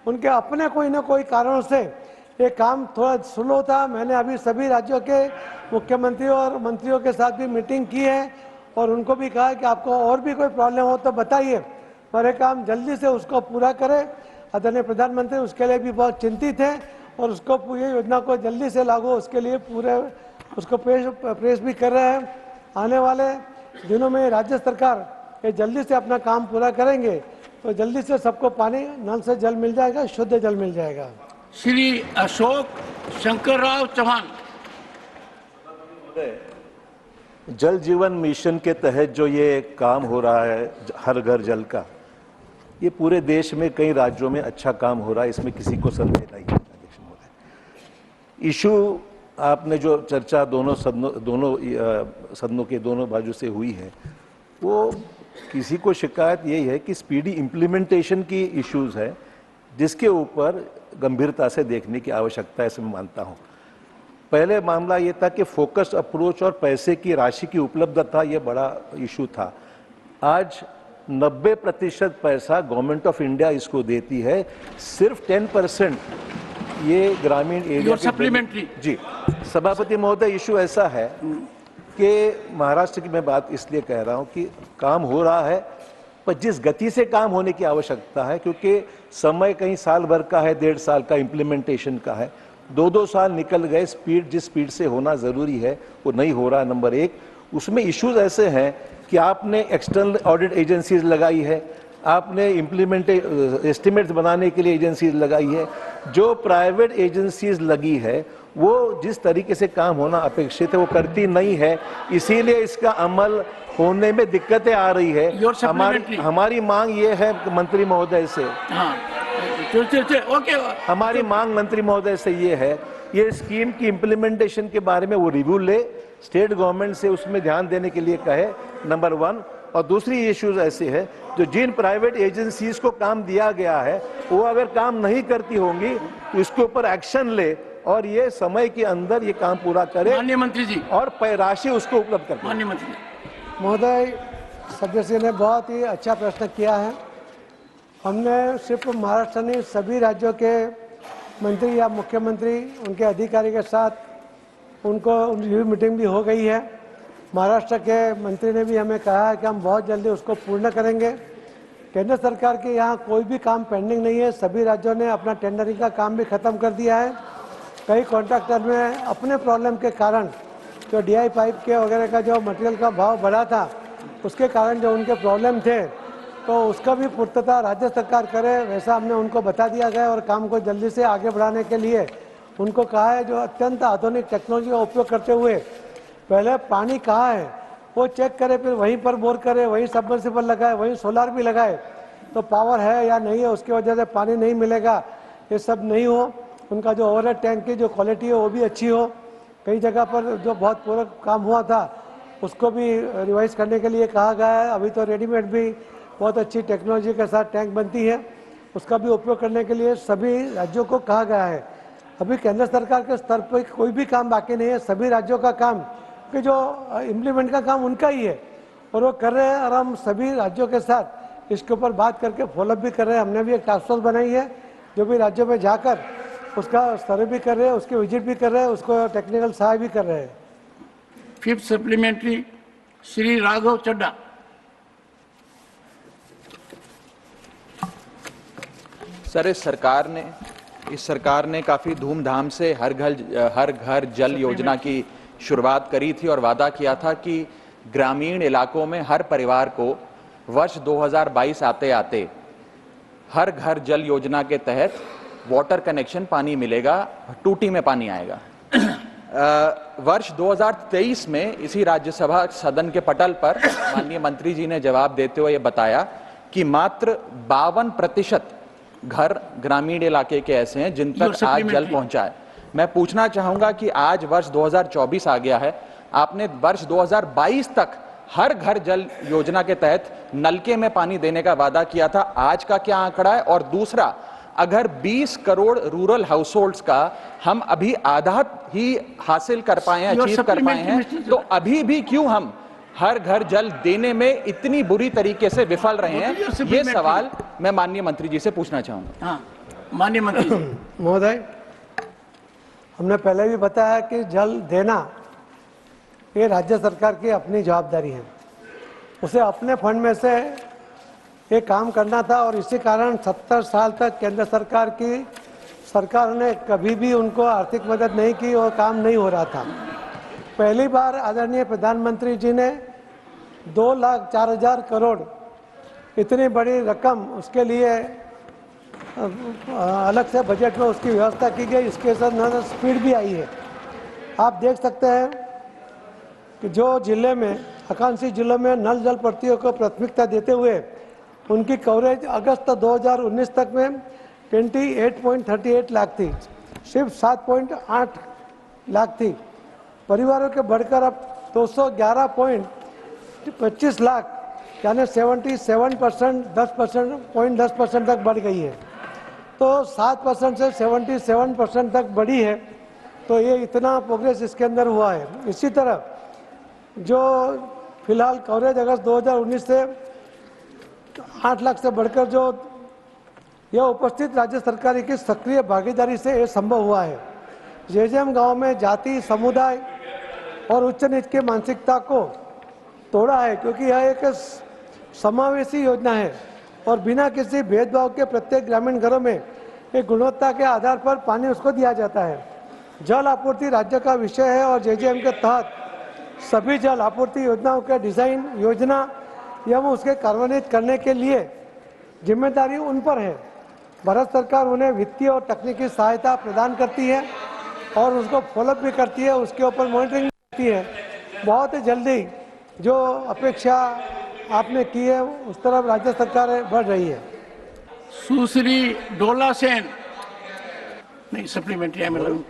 उनके अपने कोई ना कोई कारणों से ये काम थोड़ा स्लो था। मैंने अभी सभी राज्यों के मुख्यमंत्रियों और मंत्रियों के साथ भी मीटिंग की है और उनको भी कहा कि आपको और भी कोई प्रॉब्लम हो तो बताइए, पर ये काम जल्दी से उसको पूरा करें। आदरणीय प्रधानमंत्री उसके लिए भी बहुत चिंतित हैं और उसको ये योजना को जल्दी से लागू उसके लिए पूरे उसको प्रेस भी कर रहे हैं। आने वाले दिनों में राज्य सरकार ये जल्दी से अपना काम पूरा करेंगे। तो जल्दी से सबको पानी नल से जल मिल जाएगा, शुद्ध जल मिल जाएगा। श्री अशोक शंकर राव चौहान। जल जीवन मिशन के तहत जो ये काम हो रहा है हर घर जल का, ये पूरे देश में कई राज्यों में अच्छा काम हो रहा है, इसमें किसी को संदेह नहीं है। इशू आपने जो चर्चा दोनों सदनों के दोनों बाजू से हुई है, वो किसी को शिकायत यही है कि स्पीडी इम्प्लीमेंटेशन की इश्यूज है, जिसके ऊपर गंभीरता से देखने की आवश्यकता है, ऐसे मैं मानता हूँ। पहले मामला ये था कि फोकस्ड अप्रोच और पैसे की राशि की उपलब्धता ये बड़ा इशू था। आज 90% पैसा गवर्नमेंट ऑफ इंडिया इसको देती है, सिर्फ 10% ये ग्रामीण एरिया सप्लीमेंट्री। जी सभापति महोदय, इशू ऐसा है कि महाराष्ट्र की मैं बात इसलिए कह रहा हूँ कि काम हो रहा है, पर जिस गति से काम होने की आवश्यकता है, क्योंकि समय कहीं साल भर का है, 1.5 साल का इम्प्लीमेंटेशन का है, 2-2 साल निकल गए, स्पीड जिस स्पीड से होना ज़रूरी है वो नहीं हो रहा है। नंबर 1, उसमें इश्यूज ऐसे हैं कि आपने एक्सटर्नल ऑडिट एजेंसीज लगाई है, आपने एस्टिमेट्स बनाने के लिए एजेंसीज लगाई है, जो प्राइवेट एजेंसीज लगी है वो जिस तरीके से काम होना अपेक्षित है वो करती नहीं है, इसीलिए इसका अमल होने में दिक्कतें आ रही है। हमारी मांग ये है मंत्री महोदय से, हमारी मांग मंत्री महोदय से ये है, ये स्कीम की इम्प्लीमेंटेशन के बारे में वो रिव्यू ले, स्टेट गवर्नमेंट से उसमें ध्यान देने के लिए कहे, नंबर 1। और दूसरी इश्यूज ऐसे है जो जिन प्राइवेट एजेंसीज को काम दिया गया है वो अगर काम नहीं करती होंगी तो इसके ऊपर एक्शन ले और ये समय के अंदर ये काम पूरा करे। माननीय मंत्री जी, और राशि उसको उपलब्ध करे। माननीय मंत्री महोदय, सदस्य ने बहुत ही अच्छा प्रश्न किया है। हमने सिर्फ महाराष्ट्र नहीं, सभी राज्यों के मंत्री या मुख्यमंत्री उनके अधिकारी के साथ उनको रिव्यू मीटिंग भी हो गई है। महाराष्ट्र के मंत्री ने भी हमें कहा है कि हम बहुत जल्दी उसको पूर्ण करेंगे। केंद्र सरकार के यहाँ कोई भी काम पेंडिंग नहीं है, सभी राज्यों ने अपना टेंडरिंग का काम भी खत्म कर दिया है। कई कॉन्ट्रैक्टर में अपने प्रॉब्लम के कारण जो DI पाइप के वगैरह का जो मटेरियल का भाव बढ़ा था, उसके कारण जो उनके प्रॉब्लम थे, तो उसका भी पूर्तता राज्य सरकार करे, वैसा हमने उनको बता दिया गया। और काम को जल्दी से आगे बढ़ाने के लिए उनको कहा है, जो अत्यंत आधुनिक टेक्नोलॉजी का उपयोग करते हुए पहले पानी कहाँ है वो चेक करे, फिर वहीं पर बोर करे, वहीं सबमर्सिबल लगाए, वहीं सोलार भी लगाए, तो पावर है या नहीं है, उसकी वजह से पानी नहीं मिलेगा, ये सब नहीं हो। उनका जो ओवरहेड टैंक की जो क्वालिटी है वो भी अच्छी हो। कई जगह पर जो बहुत पूरा काम हुआ था उसको भी रिवाइज करने के लिए कहा गया है। अभी तो रेडीमेड भी बहुत अच्छी टेक्नोलॉजी के साथ टैंक बनती है, उसका भी उपयोग करने के लिए सभी राज्यों को कहा गया है। अभी केंद्र सरकार के स्तर पर कोई भी काम बाकी नहीं है, सभी राज्यों का काम कि जो इम्प्लीमेंट का काम उनका ही है और वो कर रहे हैं। और हम सभी राज्यों के साथ इसके ऊपर बात करके फॉलोअप भी कर रहे हैं। हमने भी एक टास्क फोर्स बनाई है जो भी राज्यों में जाकर उसका सर्वे भी कर रहे हैं, उसकी विजिट भी कर रहे हैं, उसको टेक्निकल सहाय भी कर रहे हैं। 5th सप्लीमेंट्री श्री राघव चड्डा। सर, इस सरकार ने काफी धूमधाम से हर घर जल योजना की शुरुआत करी थी और वादा किया था कि ग्रामीण इलाकों में हर परिवार को वर्ष 2022 आते आते हर घर जल योजना के तहत वाटर कनेक्शन पानी मिलेगा, टूटी में पानी आएगा। वर्ष 2023 में इसी राज्यसभा सदन के पटल पर माननीय मंत्री जी ने जवाब देते हुए ये बताया कि मात्र 52% घर ग्रामीण इलाके के ऐसे हैं जिन तक आज जल पहुंचा है। मैं पूछना चाहूंगा कि आज वर्ष 2024 आ गया है, आपने वर्ष 2022 तक हर घर जल योजना के तहत नलके में पानी देने का वादा किया था, आज का क्या आंकड़ा है? और दूसरा, अगर 20 करोड़ रूरल हाउसहोल्ड्स का हम अभी आधा ही हासिल कर पाए हैं, अचीव कर पाए हैं, तो अभी भी क्यों हम हर घर जल देने में इतनी बुरी तरीके से विफल रहे हैं? ये सवाल मैं माननीय मंत्री जी से पूछना चाहूंगा। माननीय मंत्री महोदय, हमने पहले भी बताया कि जल देना ये राज्य सरकार की अपनी जवाबदारी है, उसे अपने फंड में से ये काम करना था। और इसी कारण 70 साल तक केंद्र सरकार ने कभी भी उनको आर्थिक मदद नहीं की और काम नहीं हो रहा था। पहली बार आदरणीय प्रधानमंत्री जी ने 2,04,000 करोड़ इतनी बड़ी रकम उसके लिए अलग से बजट में उसकी व्यवस्था की गई, इसके साथ स्पीड भी आई है। आप देख सकते हैं कि जो जिले में आकांक्षी जिलों में नल जल प्रतियों को प्राथमिकता देते हुए उनकी कवरेज अगस्त 2019 तक में 28.38 लाख थी, सिर्फ 7.8 लाख थी। परिवारों के बढ़कर अब 211.25 लाख यानी 77% 10% तक बढ़ गई है। तो 7% से 77% तक बढ़ी है, तो ये इतना प्रोग्रेस इसके अंदर हुआ है। इसी तरह जो फिलहाल कवरेज अगस्त 2019 से 8 लाख से बढ़कर जो यह उपस्थित राज्य सरकार की सक्रिय भागीदारी से ये संभव हुआ है। जेजेएम गांव में जाति, समुदाय और उच्च नीच की मानसिकता को तोड़ा है, क्योंकि यह एक समावेशी योजना है और बिना किसी भेदभाव के प्रत्येक ग्रामीण घरों में एक गुणवत्ता के आधार पर पानी उसको दिया जाता है। जल आपूर्ति राज्य का विषय है और जेजेएम के तहत सभी जल आपूर्ति योजनाओं के डिजाइन, योजना एवं उसके कार्यान्वित करने के लिए जिम्मेदारी उन पर है। भारत सरकार उन्हें वित्तीय और तकनीकी सहायता प्रदान करती है और उसको फॉलोअप भी करती है, उसके ऊपर मॉनिटरिंग करती है। बहुत ही जल्दी जो अपेक्षा आपने की है उस तरफ राज्य सरकार बढ़ रही है। सुश्री डोला सेन नहीं supplementary I am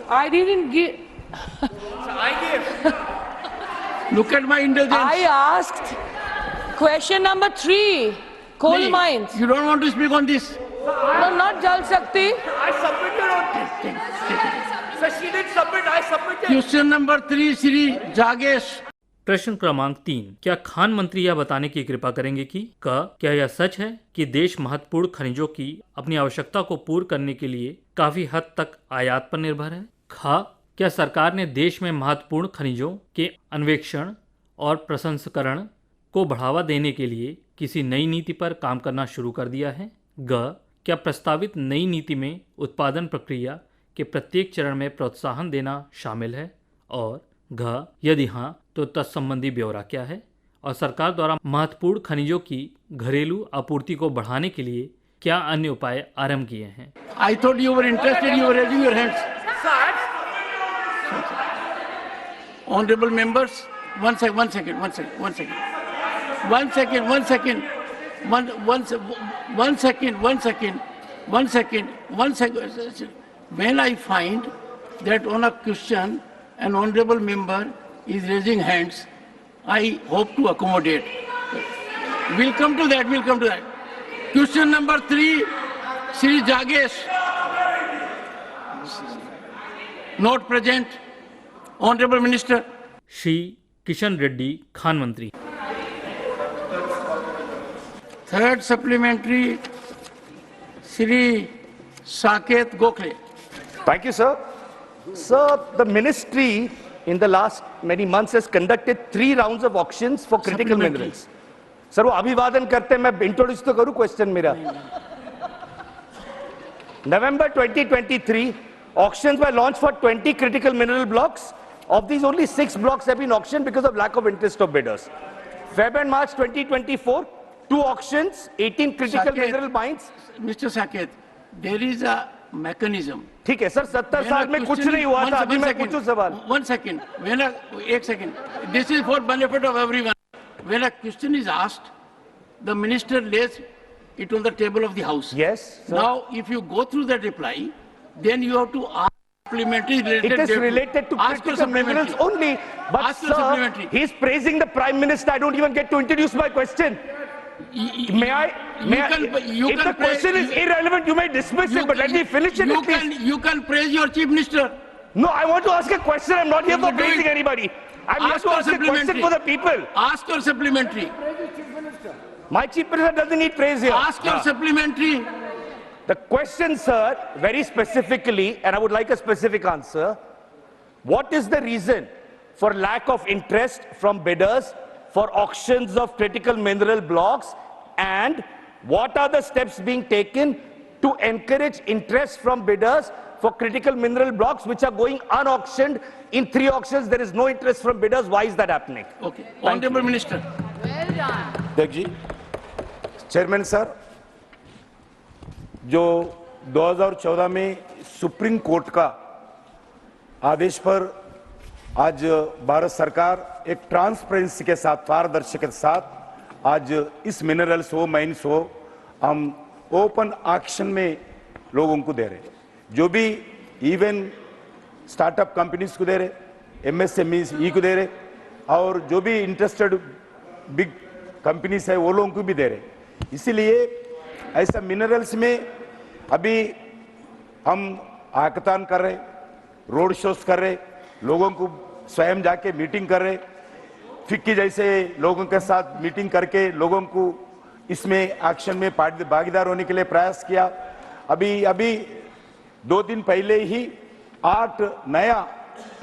I didn't give. I gave. Look at my indulgence. I asked question number 3, coal Nee, mines. You don't want to speak on this? No, not Jal Shakti. I submitted on this. Sir, she didn't submit. I submitted. Question number 3, Shri Jagesh. प्रश्न क्रमांक 3, क्या खान मंत्री यह बताने की कृपा करेंगे कि क्या यह सच है कि देश महत्वपूर्ण खनिजों की अपनी आवश्यकता को पूर्ण करने के लिए काफी हद तक आयात पर निर्भर है? क्या सरकार ने देश में महत्वपूर्ण खनिजों के अन्वेषण और प्रसंस्करण को बढ़ावा देने के लिए किसी नई नीति पर काम करना शुरू कर दिया है? क्या प्रस्तावित नई नीति में उत्पादन प्रक्रिया के प्रत्येक चरण में प्रोत्साहन देना शामिल है? और यदि हाँ तो तत्संबंधी ब्यौरा क्या है? और सरकार द्वारा महत्वपूर्ण खनिजों की घरेलू आपूर्ति को बढ़ाने के लिए क्या अन्य उपाय आरंभ किए हैं? I thought you were interested. You were raising your hands. Honorable members, one second. When I find that on a question an honorable member is raising hands, I hope to accommodate. We'll come to that. Question number 3, Shri Jagesh. Not present. Honorable Minister. Shri Kishan Reddy, Khan मंत्री। Third supplementary, Shri Saket Gokhale. Thank you, sir. Sir, the ministry in the last many months has conducted 3 rounds of auctions for critical minerals. Sir, वो अभिवादन करते मैं इंट्रोड्यूस तो करूं क्वेश्चन मेरा. November 2023, auctions were launched for 20 critical mineral blocks. Of these, only 6 blocks have been auctioned because of lack of interest of bidders. Feb and March 2024, 2 auctions, 18 critical mineral mines. Mr. Saket, there is a mechanism. ठीक है सर, 70 साल में कुछ नहीं हुआ था, अभी मैं पूछूं सवाल. One second. एक second. This is for benefit of everyone. When a question is asked, the minister lays it on the table of the house. Yes, sir. Now, if you go through that reply, then you have to ask supplementary related. It is related to critical minerals only. But sir, he is praising the Prime Minister. I don't even get to introduce my question. May I? If the question is irrelevant, you may dismiss it, but let me finish it at least. You can praise your Chief Minister. No, I want to ask a question. I'm not here for praising anybody. I'm here to ask a question for the people. Ask your supplementary. My Chief Minister doesn't need praise here. Ask your supplementary. The question, sir, very specifically, and I would like a specific answer, what is the reason for lack of interest from bidders for auctions of critical mineral blocks, and what are the steps being taken to encourage interest from bidders for critical mineral blocks which are going unauctioned? In 3 auctions, there is no interest from bidders. Why is that happening? Okay. Honorable Minister. देख जी, चेयरमैन सर, जो 2014 में सुप्रीम कोर्ट का आदेश पर आज भारत सरकार एक ट्रांसपेरेंसी के साथ, पारदर्शिता के साथ आज इस मिनरल्स हो, माइंस हो, हम ओपन ऑक्शन में लोगों को दे रहे, जो भी इवन स्टार्टअप कंपनीज को दे रहे, एमएसएमई को दे रहे, और जो भी इंटरेस्टेड बिग कंपनीज है वो लोगों को भी दे रहे। इसीलिए ऐसा मिनरल्स में अभी हम हैकाथॉन कर रहे, रोड शोज कर रहे, लोगों को स्वयं जाके मीटिंग कर रहे, फिक्की जैसे लोगों के साथ मीटिंग करके लोगों को इसमें एक्शन में भागीदार होने के लिए प्रयास किया। अभी 2 दिन पहले ही 8 नया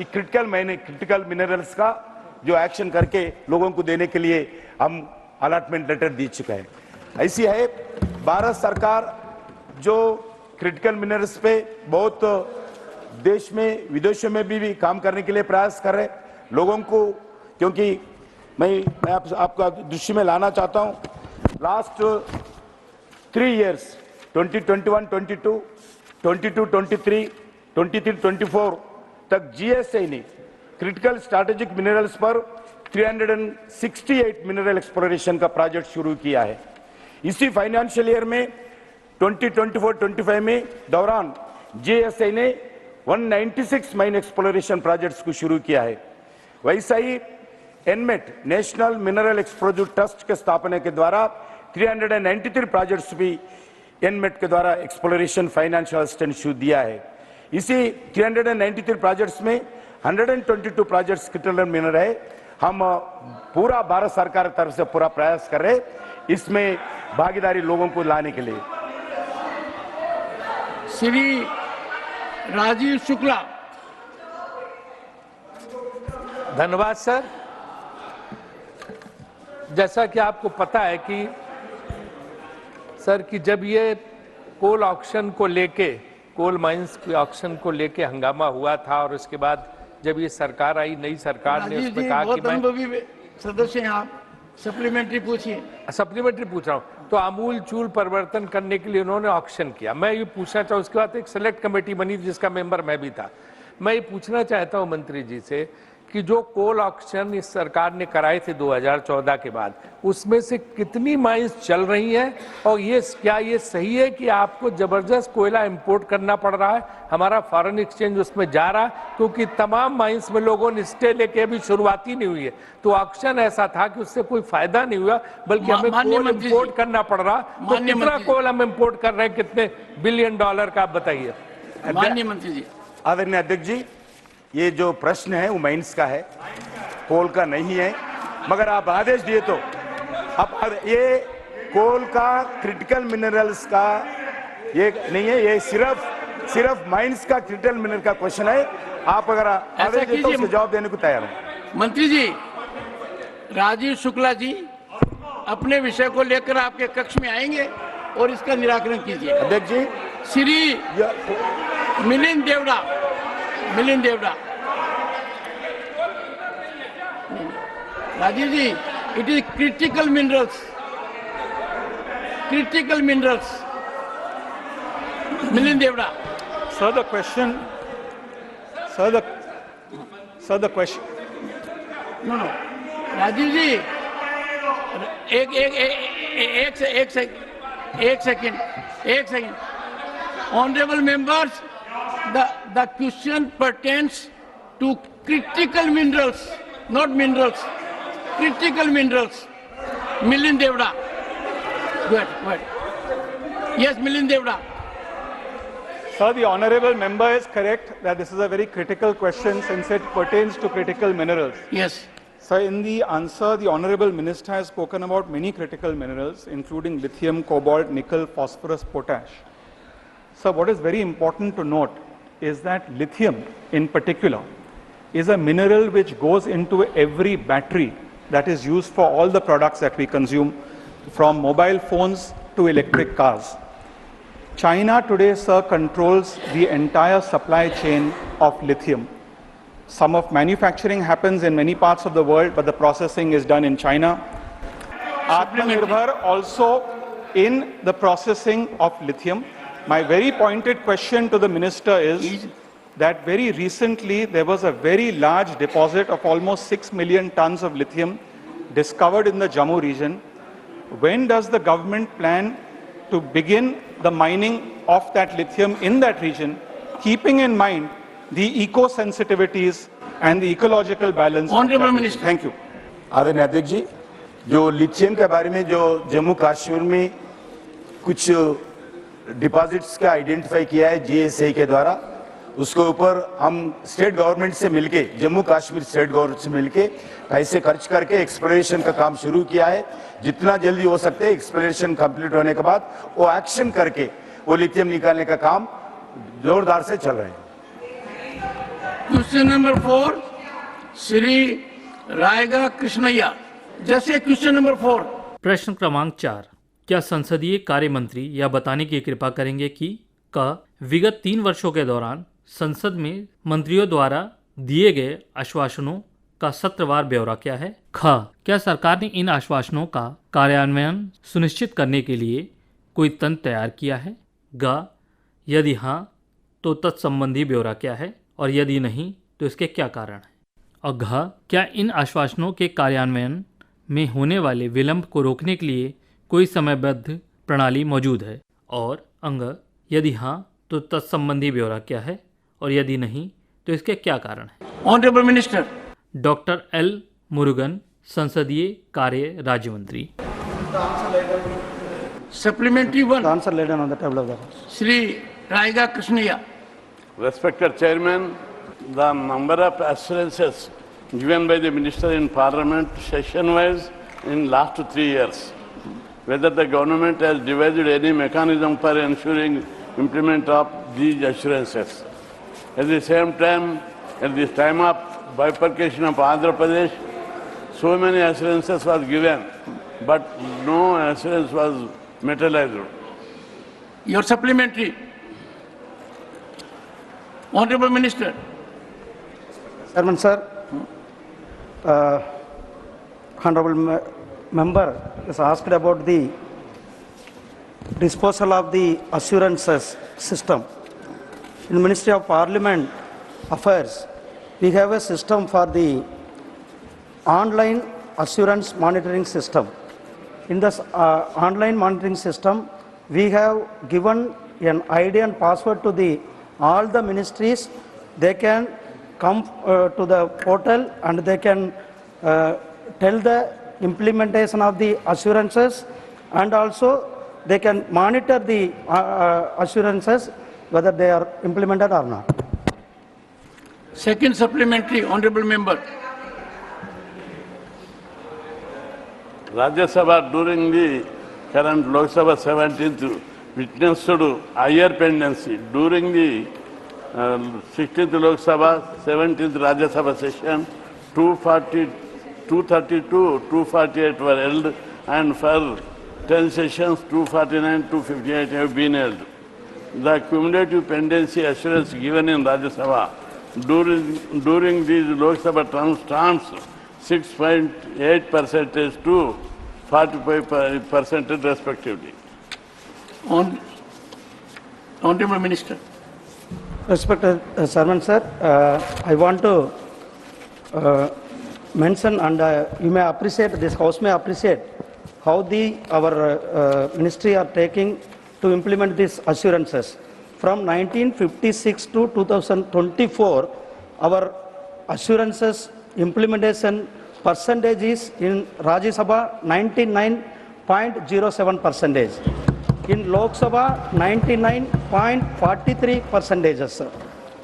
क्रिटिकल मिनरल्स का जो एक्शन करके लोगों को देने के लिए हम अलॉटमेंट लेटर दे चुके हैं। ऐसी है भारत सरकार जो क्रिटिकल मिनरल्स पे बहुत देश में विदेशों में भी काम करने के लिए प्रयास कर रहे लोगों को, क्योंकि मैं आपका दृष्टि में लाना चाहता हूं, लास्ट 3 years 2021-22, 22-23, 23-24 तक GSI ने क्रिटिकल स्ट्रैटेजिक मिनरल्स पर 368 मिनरल एक्सप्लोरेशन का प्रोजेक्ट शुरू किया है। इसी फाइनेंशियल ईयर में 2024-25 में दौरान GSI ने 196 माइन एक्सप्लोरेशन प्रोजेक्ट्स को शुरू किया है। वैसा ही NMET national mineral exploration trust के स्थापना के द्वारा 393 प्रोजेक्ट्स भी एनमेट के द्वारा एक्सप्लोरेशन फाइनेंशियल असिस्टेंस दिया है। इसी 393 प्रोजेक्ट्स में 122 प्रोजेक्ट्स क्रिटिकल मिनरल है। हम पूरा भारत सरकार की तरफ से पूरा प्रयास कर रहे इसमें भागीदारी लोगों को लाने के लिए। श्री राजीव शुक्ला। धन्यवाद सर। जैसा कि आपको पता है कि सर कि जब ये कोल ऑक्शन को लेके, कोल माइंस के ऑक्शन को लेके हंगामा हुआ था और उसके बाद जब ये सरकार आई, नई सरकार ने उसमें कहा कि मैं सदस्य हैं आप, सप्लीमेंट्री पूछिए। सप्लीमेंट्री पूछ रहा हूँ। तो आमूल चूल परिवर्तन करने के लिए उन्होंने ऑक्शन किया। मैं ये पूछना चाहूँ, उसके बाद एक सेलेक्ट कमेटी बनी जिसका मेंबर मैं भी था। मैं ये पूछना चाहता हूँ मंत्री जी से कि जो कोल ऑक्शन इस सरकार ने कराए थे 2014 के बाद, उसमें से कितनी माइंस चल रही हैं और क्या ये सही है कि आपको जबरदस्त कोयला इंपोर्ट करना पड़ रहा है? हमारा फॉरेन एक्सचेंज उसमें जा रहा है, क्योंकि तमाम माइंस में लोगों ने स्टे लेके अभी शुरुआत ही नहीं हुई है। तो ऑक्शन ऐसा था कि उससे कोई फायदा नहीं हुआ, बल्कि हमें कोल इंपोर्ट करना पड़ रहा। तो कितना कोल हम इंपोर्ट कर रहे हैं, कितने $1 बिलियन का आप बताइए। माननीय मंत्री जी। आदरणीय अध्यक्ष जी, ये जो प्रश्न है वो माइंस का है, कोल का नहीं है। मगर आप आदेश दिए तो अब ये कोल का क्रिटिकल मिनरल्स का ये नहीं है, ये सिर्फ माइंस का क्रिटिकल मिनरल का क्वेश्चन है। आप अगर आदेश दिए तो उसके जवाब देने को तैयार हूं। मंत्री जी, राजीव शुक्ला जी अपने विषय को लेकर आपके कक्ष में आएंगे और इसका निराकरण कीजिए। अध्यक्ष जी। श्री मिलिंद देवड़ा। राजीव जी, it is critical minerals. Milind Devda. Sir, the question. No. Rajiv जी, एक second. Honorable members, the question pertains to critical minerals, not minerals. Critical minerals. Milind Devda. Go ahead. Yes, Milind Devda. Sir, the honorable member is correct that this is a very critical question since it pertains to critical minerals. Yes. Sir, in the answer, the honorable minister has spoken about many critical minerals, including lithium, cobalt, nickel, phosphorus, potash. Sir, what is very important to note is that lithium, in particular, is a mineral which goes into every battery that is used for all the products that we consume, from mobile phones to electric cars. China today, sir, controls the entire supply chain of lithium. Some of manufacturing happens in many parts of the world, but the processing is done in China. Atmanirbhar also in the processing of lithium. My very pointed question to the minister is that very recently there was a very large deposit of almost 6 million tons of lithium discovered in the Jammu region. When does the government plan to begin the mining of that lithium in that region, keeping in mind the eco-sensitivities and the ecological balance? Honorable Minister. Thank you. आदरणीय अध्यक्ष जी, जो लिथियम के बारे में जो जम्मू कश्मीर में कुछ डिपॉजिट्स का आइडेंटिफाई किया है जीएसए के द्वारा, उसके ऊपर हम स्टेट गवर्नमेंट से मिलके, जम्मू कश्मीर स्टेट गवर्नमेंट से मिलके पैसे खर्च करके एक्सप्लोरेशन का काम शुरू किया है। जितना जल्दी हो सकते एक्सप्लोरेशन कंप्लीट होने के बाद वो एक्शन करके वो लिथियम निकालने का काम जोरदार से चल रहा है। Question number 4 Shri Rayaga Krishnaiah. जैसे क्वेश्चन नंबर 4। प्रश्न क्रमांक 4, क्या संसदीय कार्य मंत्री यह बताने की कृपा करेंगे कि क विगत 3 वर्षों के दौरान संसद में मंत्रियों द्वारा दिए गए आश्वासनों का सत्रवार ब्यौरा क्या है? ख, क्या सरकार ने इन आश्वासनों का कार्यान्वयन सुनिश्चित करने के लिए कोई तंत्र तैयार किया है? ग, यदि हाँ तो तत्संबंधी ब्यौरा क्या है और यदि नहीं तो इसके क्या कारण है? और घ, क्या इन आश्वासनों के कार्यान्वयन में होने वाले विलंब को रोकने के लिए कोई समयबद्ध प्रणाली मौजूद है? और अंग, यदि हाँ तो तत्संबंधी ब्यौरा क्या है और यदि नहीं तो इसके क्या कारण है? Honourable minister. Doctor L Murugan, संसदीय कार्य राज्य मंत्री। Supplementary 1। Answer laid on the table of the House. Shri Rayaga Krishnaiah. Respected Chairman, the number of assurances given by the Minister in Parliament session-wise in last 3 years, whether the government has devised any mechanism for ensuring implement of these assurances. At the same time, at this time of bifurcation of Andhra Pradesh, so many assurances was given, but no assurance was materialized. Your supplementary. Honorable Minister. Chairman, sir, Honorable Member is asked about the disposal of the assurances system. In Ministry of Parliament Affairs, we have a system for the online assurance monitoring system. In this online monitoring system, we have given an ID and password to all the ministries. They can come to the portal and they can tell the implementation of the assurances, and also they can monitor the assurances whether they are implemented or not. Second supplementary, honorable member. Rajya Sabha during the current Lok Sabha 17th witnessed higher pendency. During the 16th Lok Sabha, 17th Rajya Sabha session, 232, 248 were held, and for 10 sessions, 249, 258 have been held. The cumulative pendency assurance given in Rajya Sabha during these Lok Sabha terms stands 6.8% to 45% respectively. Honorable Minister. Respected Chairman, sir, I want to mention, and you may appreciate, this House may appreciate how our ministry are taking to implement these assurances. From 1956 to 2024, our assurances implementation percentage is in Rajya Sabha 99.07%. In Lok Sabha 99.43%.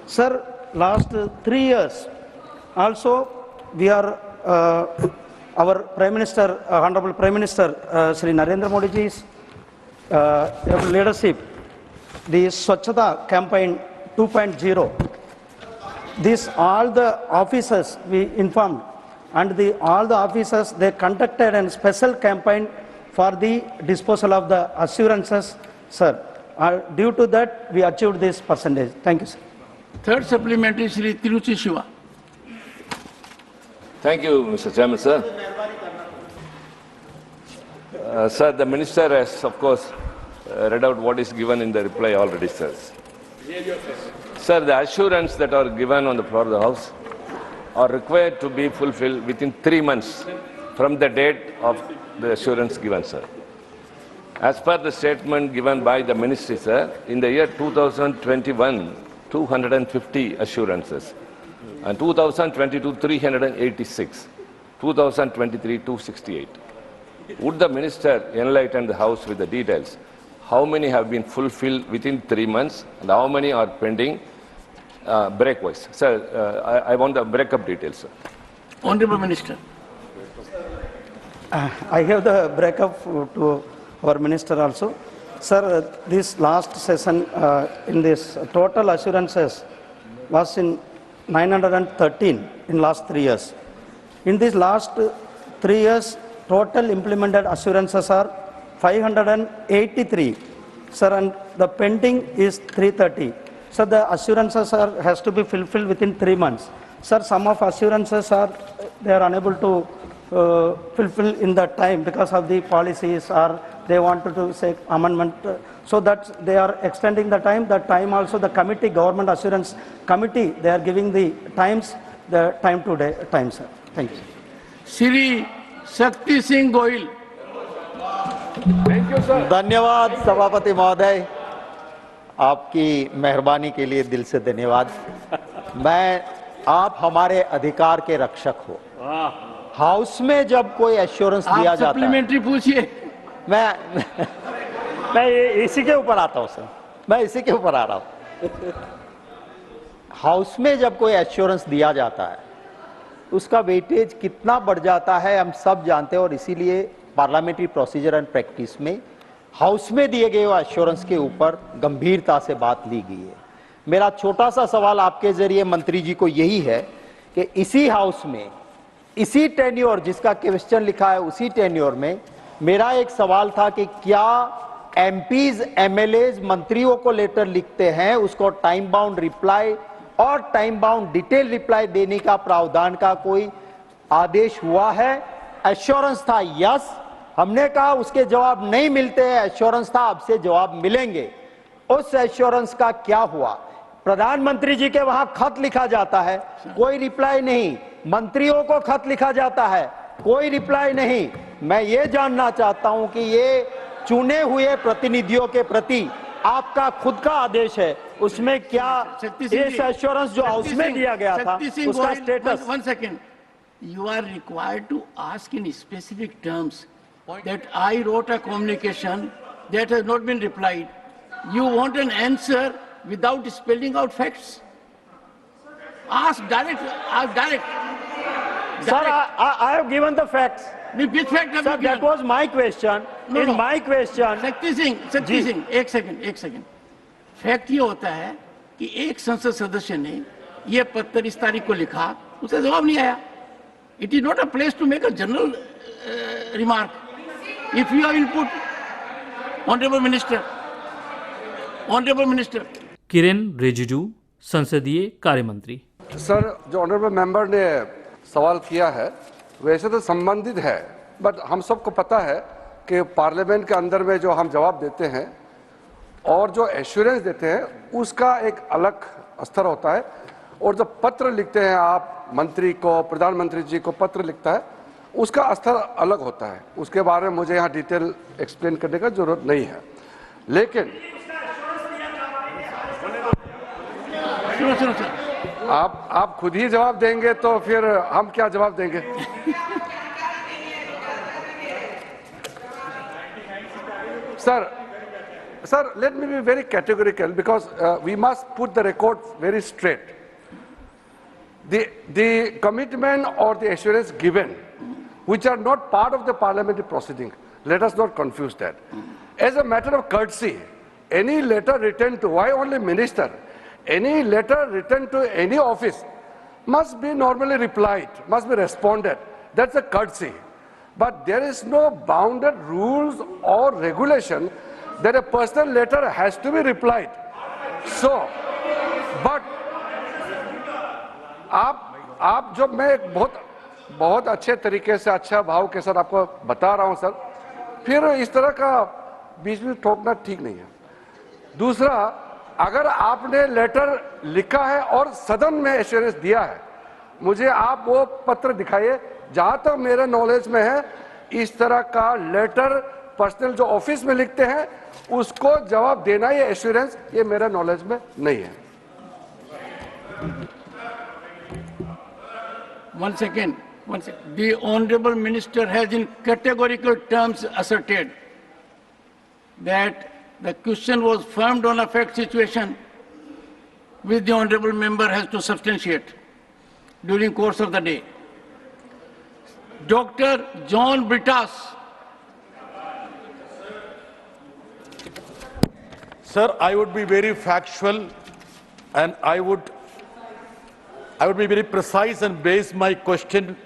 Sir, last 3 years also we are our Prime Minister, Honorable Prime Minister Shri Narendra Modi ji's leadership, the Swachhata campaign 2.0. These all the officers we informed, and all the officers they conducted a special campaign for the disposal of the assurances, sir. Due to that, we achieved this percentage. Thank you, sir. Third supplementary, Shri Tiruchi Shiva. Thank you, Mr. Chairman, sir. Sir, the minister has, of course, read out what is given in the reply already, sir. Sir, the assurance that are given on the floor of the House are required to be fulfilled within 3 months from the date of the assurance given, sir. As per the statement given by the ministry, sir, in the year 2021, 250 assurances, and 2022, 386, 2023, 268. Would the minister enlighten the House with the details? How many have been fulfilled within 3 months and how many are pending break-wise? Sir, I want the breakup details, sir. Honorable Minister. I have the breakup to our minister also. Sir, this last session in this total assurances was in 913 in last 3 years. In these last 3 years, total implemented assurances are 583, sir, and the pending is 330. So the assurances has to be fulfilled within 3 months. Sir, some of assurances they are unable to fulfill in the time because of the policies, or they wanted to say amendment, so that they are extending the time. The time also the committee, government assurance committee, they are giving the time, sir. Thank you. Shri Shakti Singh Goyal. Thank you, sir. धन्यवाद सभापति महोदय, आपकी मेहरबानी के लिए दिल से धन्यवाद। आप हमारे अधिकार के रक्षक हो। हाउस में जब कोई एश्योरेंस दिया जाता है, सप्लीमेंट्री पूछिए। मैं इसी के ऊपर आता हूं सर, मैं इसी के ऊपर आ रहा हूं। हाउस में जब कोई एश्योरेंस दिया जाता है, उसका वेटेज कितना बढ़ जाता है हम सब जानते हैं, और इसीलिए पार्लियामेंट्री प्रोसीजर एंड प्रैक्टिस में हाउस में दिए गए एश्योरेंस के ऊपर गंभीरता से बात ली गई है। मेरा छोटा सा सवाल आपके जरिए मंत्री जी को यही है कि इसी हाउस में, इसी टेन्योर जिसका क्वेश्चन लिखा है, उसी टेन्योर में मेरा एक सवाल था कि क्या एमपीज, एमएलएज मंत्रियों को लेटर लिखते हैं, उसको टाइम बाउंड रिप्लाई और टाइम बाउंड डिटेल रिप्लाई देने का प्रावधान का कोई आदेश हुआ है? एश्योरेंस था यस, हमने कहा उसके जवाब नहीं मिलते हैं, एश्योरेंस था आपसे जवाब मिलेंगे। उस एश्योरेंस का क्या हुआ? प्रधानमंत्री जी के वहां खत लिखा जाता है, कोई रिप्लाई नहीं। मंत्रियों को खत लिखा जाता है, कोई रिप्लाई नहीं। मैं ये जानना चाहता हूं कि ये चुने हुए प्रतिनिधियों के प्रति आपका खुद का आदेश है, उसमें क्या इस एश्योरेंस जो हाउस में दिया गया था उसका status? 1 second. You are required to ask in specific terms that I wrote a communication that has not been replied. You want an answer without spelling out facts? Ask direct. Ask direct. Sir, I have given the facts. Which fact have Sir, you given? that was my question. No, no. My question. Shakti Singh, एक सेकंड। फैक्ट ये होता है कि एक संसद सदस्य ने ये पत्र इस तारीख को लिखा, उसे जवाब नहीं आया। It is not a place to make a general remark. If you have input, Honorable Minister. Kiren Rijiju, संसदीय कार्य मंत्री। सर, जो ऑनरेबल मेंबर ने सवाल किया है वैसे तो संबंधित है, बट हम सबको पता है कि पार्लियामेंट के अंदर में जो हम जवाब देते हैं और जो एश्योरेंस देते हैं उसका एक अलग स्तर होता है, और जो पत्र लिखते हैं आप मंत्री को, प्रधानमंत्री जी को पत्र लिखता है, उसका स्तर अलग होता है। उसके बारे में मुझे यहाँ डिटेल एक्सप्लेन करने का जरूरत नहीं है, लेकिन आप खुद ही जवाब देंगे तो फिर हम क्या जवाब देंगे? Sir, let me be very categorical because we must put the record very straight. The commitment or the assurance given, which are not part of the parliamentary proceeding, let us not confuse that. As a matter of courtesy, any letter written to, why only minister? Any letter written to any office must be normally replied, must be responded. That's a courtesy. But there is no bounded rules or regulation that a personal letter has to be replied. So, but आप जो मैं बहुत अच्छे तरीके से, अच्छा भाव के साथ आपको बता रहा हूं सर, फिर इस तरह का बीच में ठोकना ठीक नहीं है। दूसरा, अगर आपने लेटर लिखा है और सदन में एश्योरेंस दिया है, मुझे आप वो पत्र दिखाइए। जहां तक मेरे नॉलेज में है, इस तरह का लेटर पर्सनल जो ऑफिस में लिखते हैं उसको जवाब देना, ये एश्योरेंस, ये मेरे नॉलेज में नहीं है। One second. The Honorable Minister has in categorical terms asserted that the question was formed on a fact situation which the Honorable Member has to substantiate during course of the day. Dr. John Brittas. Sir, I would be very factual and I would be very precise and base my question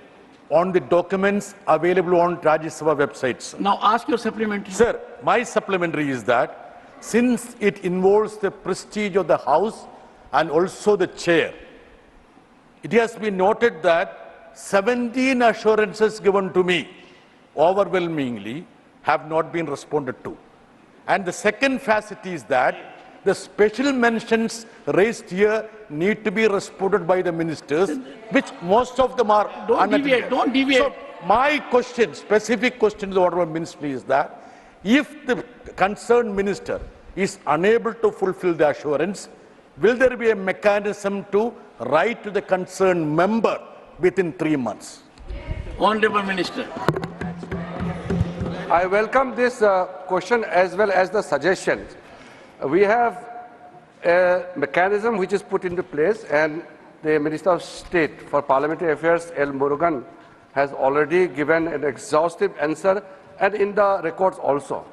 on the documents available on Rajya Sabha websites. Now ask your supplementary. Sir, my supplementary is that since it involves the prestige of the House and also the chair, it has been noted that 17 assurances given to me overwhelmingly have not been responded to. And the second facet is that the special mentions raised here need to be responded by the ministers, which most of them are unattended. Don't deviate. So my question, specific question to the Honourable Minister is that if the concerned minister is unable to fulfill the assurance, will there be a mechanism to write to the concerned member within 3 months? Honourable Minister. I welcome this question as well as the suggestions. We have a mechanism which is put into place, and the Minister of State for Parliamentary Affairs, L. Murugan, has already given an exhaustive answer, and in the records also.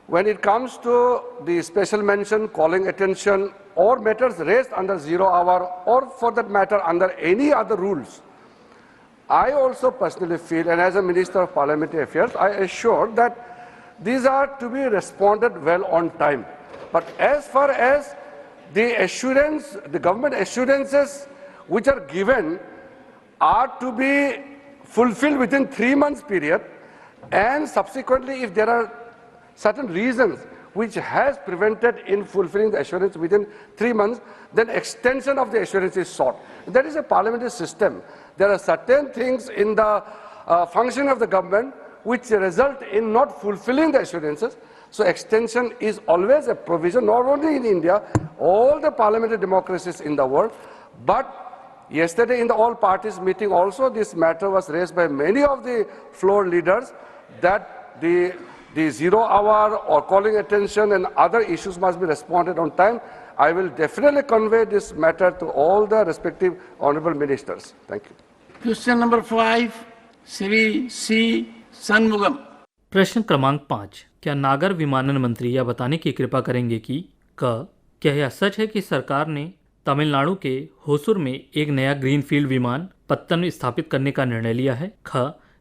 When it comes to the special mention, calling attention, or matters raised under 0 hour, or for that matter under any other rules, I also personally feel, and as a Minister of Parliamentary Affairs, I assure that these are to be responded well on time. But as far as the assurance, the government assurances which are given are to be fulfilled within 3 months period, and subsequently if there are certain reasons which has prevented in fulfilling the assurance within 3 months, then extension of the assurance is sought. That is a parliamentary system. There are certain things in the function of the government which result in not fulfilling the assurances. So extension is always a provision, not only in India, all the parliamentary democracies in the world. But yesterday in the all parties meeting also this matter was raised by many of the floor leaders that the 0 hour or calling attention and other issues must be responded on time. I will definitely convey this matter to all the respective honorable ministers. Thank you. Question number 5, Shri C. Shanmugam. प्रश्न क्रमांक 5, क्या नागर विमानन मंत्री यह बताने की कृपा करेंगे कि क्या यह सच है कि सरकार ने तमिलनाडु के होसुर में एक नया ग्रीनफील्ड विमान पत्तन स्थापित करने का निर्णय लिया है?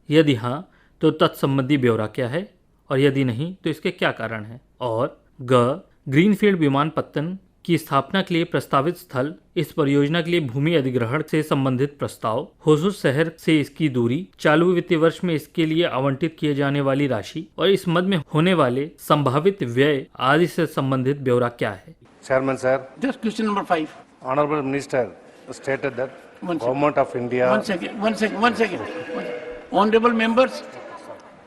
यदि हाँ तो तत्संबंधी ब्यौरा क्या है, और यदि नहीं तो इसके क्या कारण है? और ग्रीनफील्ड विमान पत्तन की स्थापना के लिए प्रस्तावित स्थल, इस परियोजना के लिए भूमि अधिग्रहण से संबंधित प्रस्ताव, होसुर शहर से इसकी दूरी, चालू वित्तीय वर्ष में इसके लिए आवंटित किए जाने वाली राशि और इस मद में होने वाले संभावित व्यय आदि से संबंधित ब्यौरा क्या है? Chairman sir, Just question number 5. Honorable Minister stated that Government of India. One second.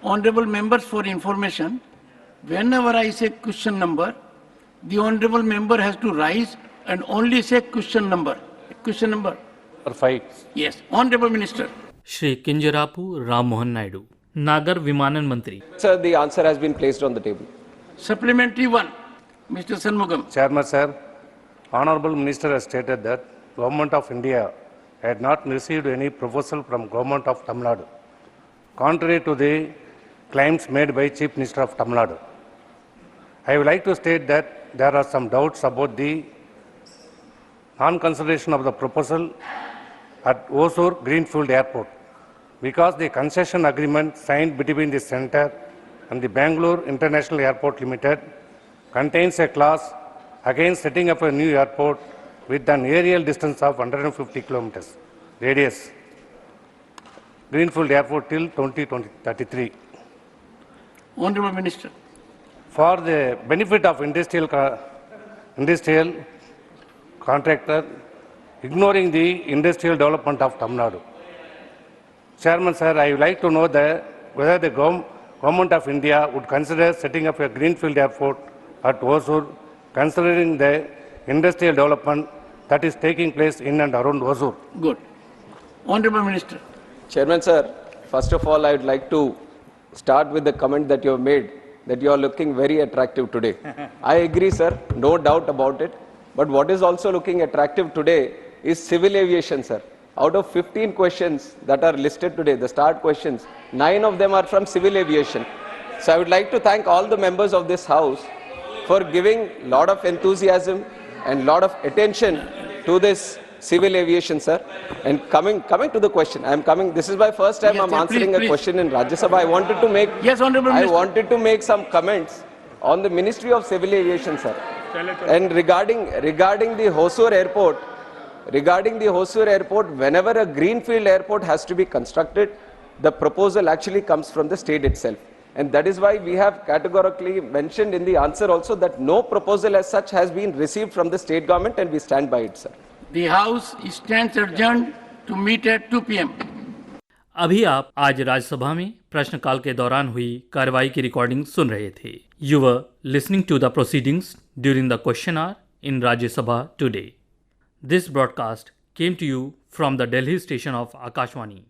Honorable members, for information, whenever I say question number, the honorable member has to rise and only say question number. Question number 5. Yes, Honorable Minister. Shri Kinjarapu Ram Mohan Naidu, नागर विमानन मंत्री. Sir, the answer has been placed on the table. Supplementary 1, Mr. Shanmugam. Chairman sir, Honorable Minister has stated that Government of India had not received any proposal from Government of Tamil Nadu, contrary to the claims made by Chief Minister of Tamil Nadu. I would like to state that there are some doubts about the non-consideration of the proposal at Hosur Greenfield Airport, because the concession agreement signed between the Centre and the Bangalore International Airport Limited contains a clause against setting up a new airport with an aerial distance of 150 kilometers radius, Greenfield Airport till 2033. Honorable Minister. For the benefit of industrial contractor, ignoring the industrial development of Tamil Nadu. Chairman, sir, I would like to know whether the Government of India would consider setting up a greenfield airport at Hosur, considering the industrial development that is taking place in and around Hosur. Good. Honorable Minister. Chairman, sir, first of all, I would like to start with the comment that you have made, that you are looking very attractive today. I agree, sir, no doubt about it. But what is also looking attractive today is civil aviation, sir. Out of 15 questions that are listed today, the start questions, 9 of them are from civil aviation. So I would like to thank all the members of this House for giving a lot of enthusiasm and lot of attention to this civil aviation, sir. And coming to the question, this is my first time I'm answering a question in Rajya Sabha. I wanted to make some comments on the Ministry of Civil Aviation, sir. And regarding the Hosur Airport, whenever a greenfield airport has to be constructed, the proposal actually comes from the state itself. And that is why we have categorically mentioned in the answer also that no proposal as such has been received from the state government, and we stand by it, sir. The House stands adjourned to meet at 2 p.m. अभी आप आज राज्यसभा में प्रश्नकाल के दौरान हुई कार्रवाई की रिकॉर्डिंग सुन रहे थे. You were listening to the proceedings during the question hour in Rajya Sabha today. This broadcast came to you from the Delhi station of Akashvani.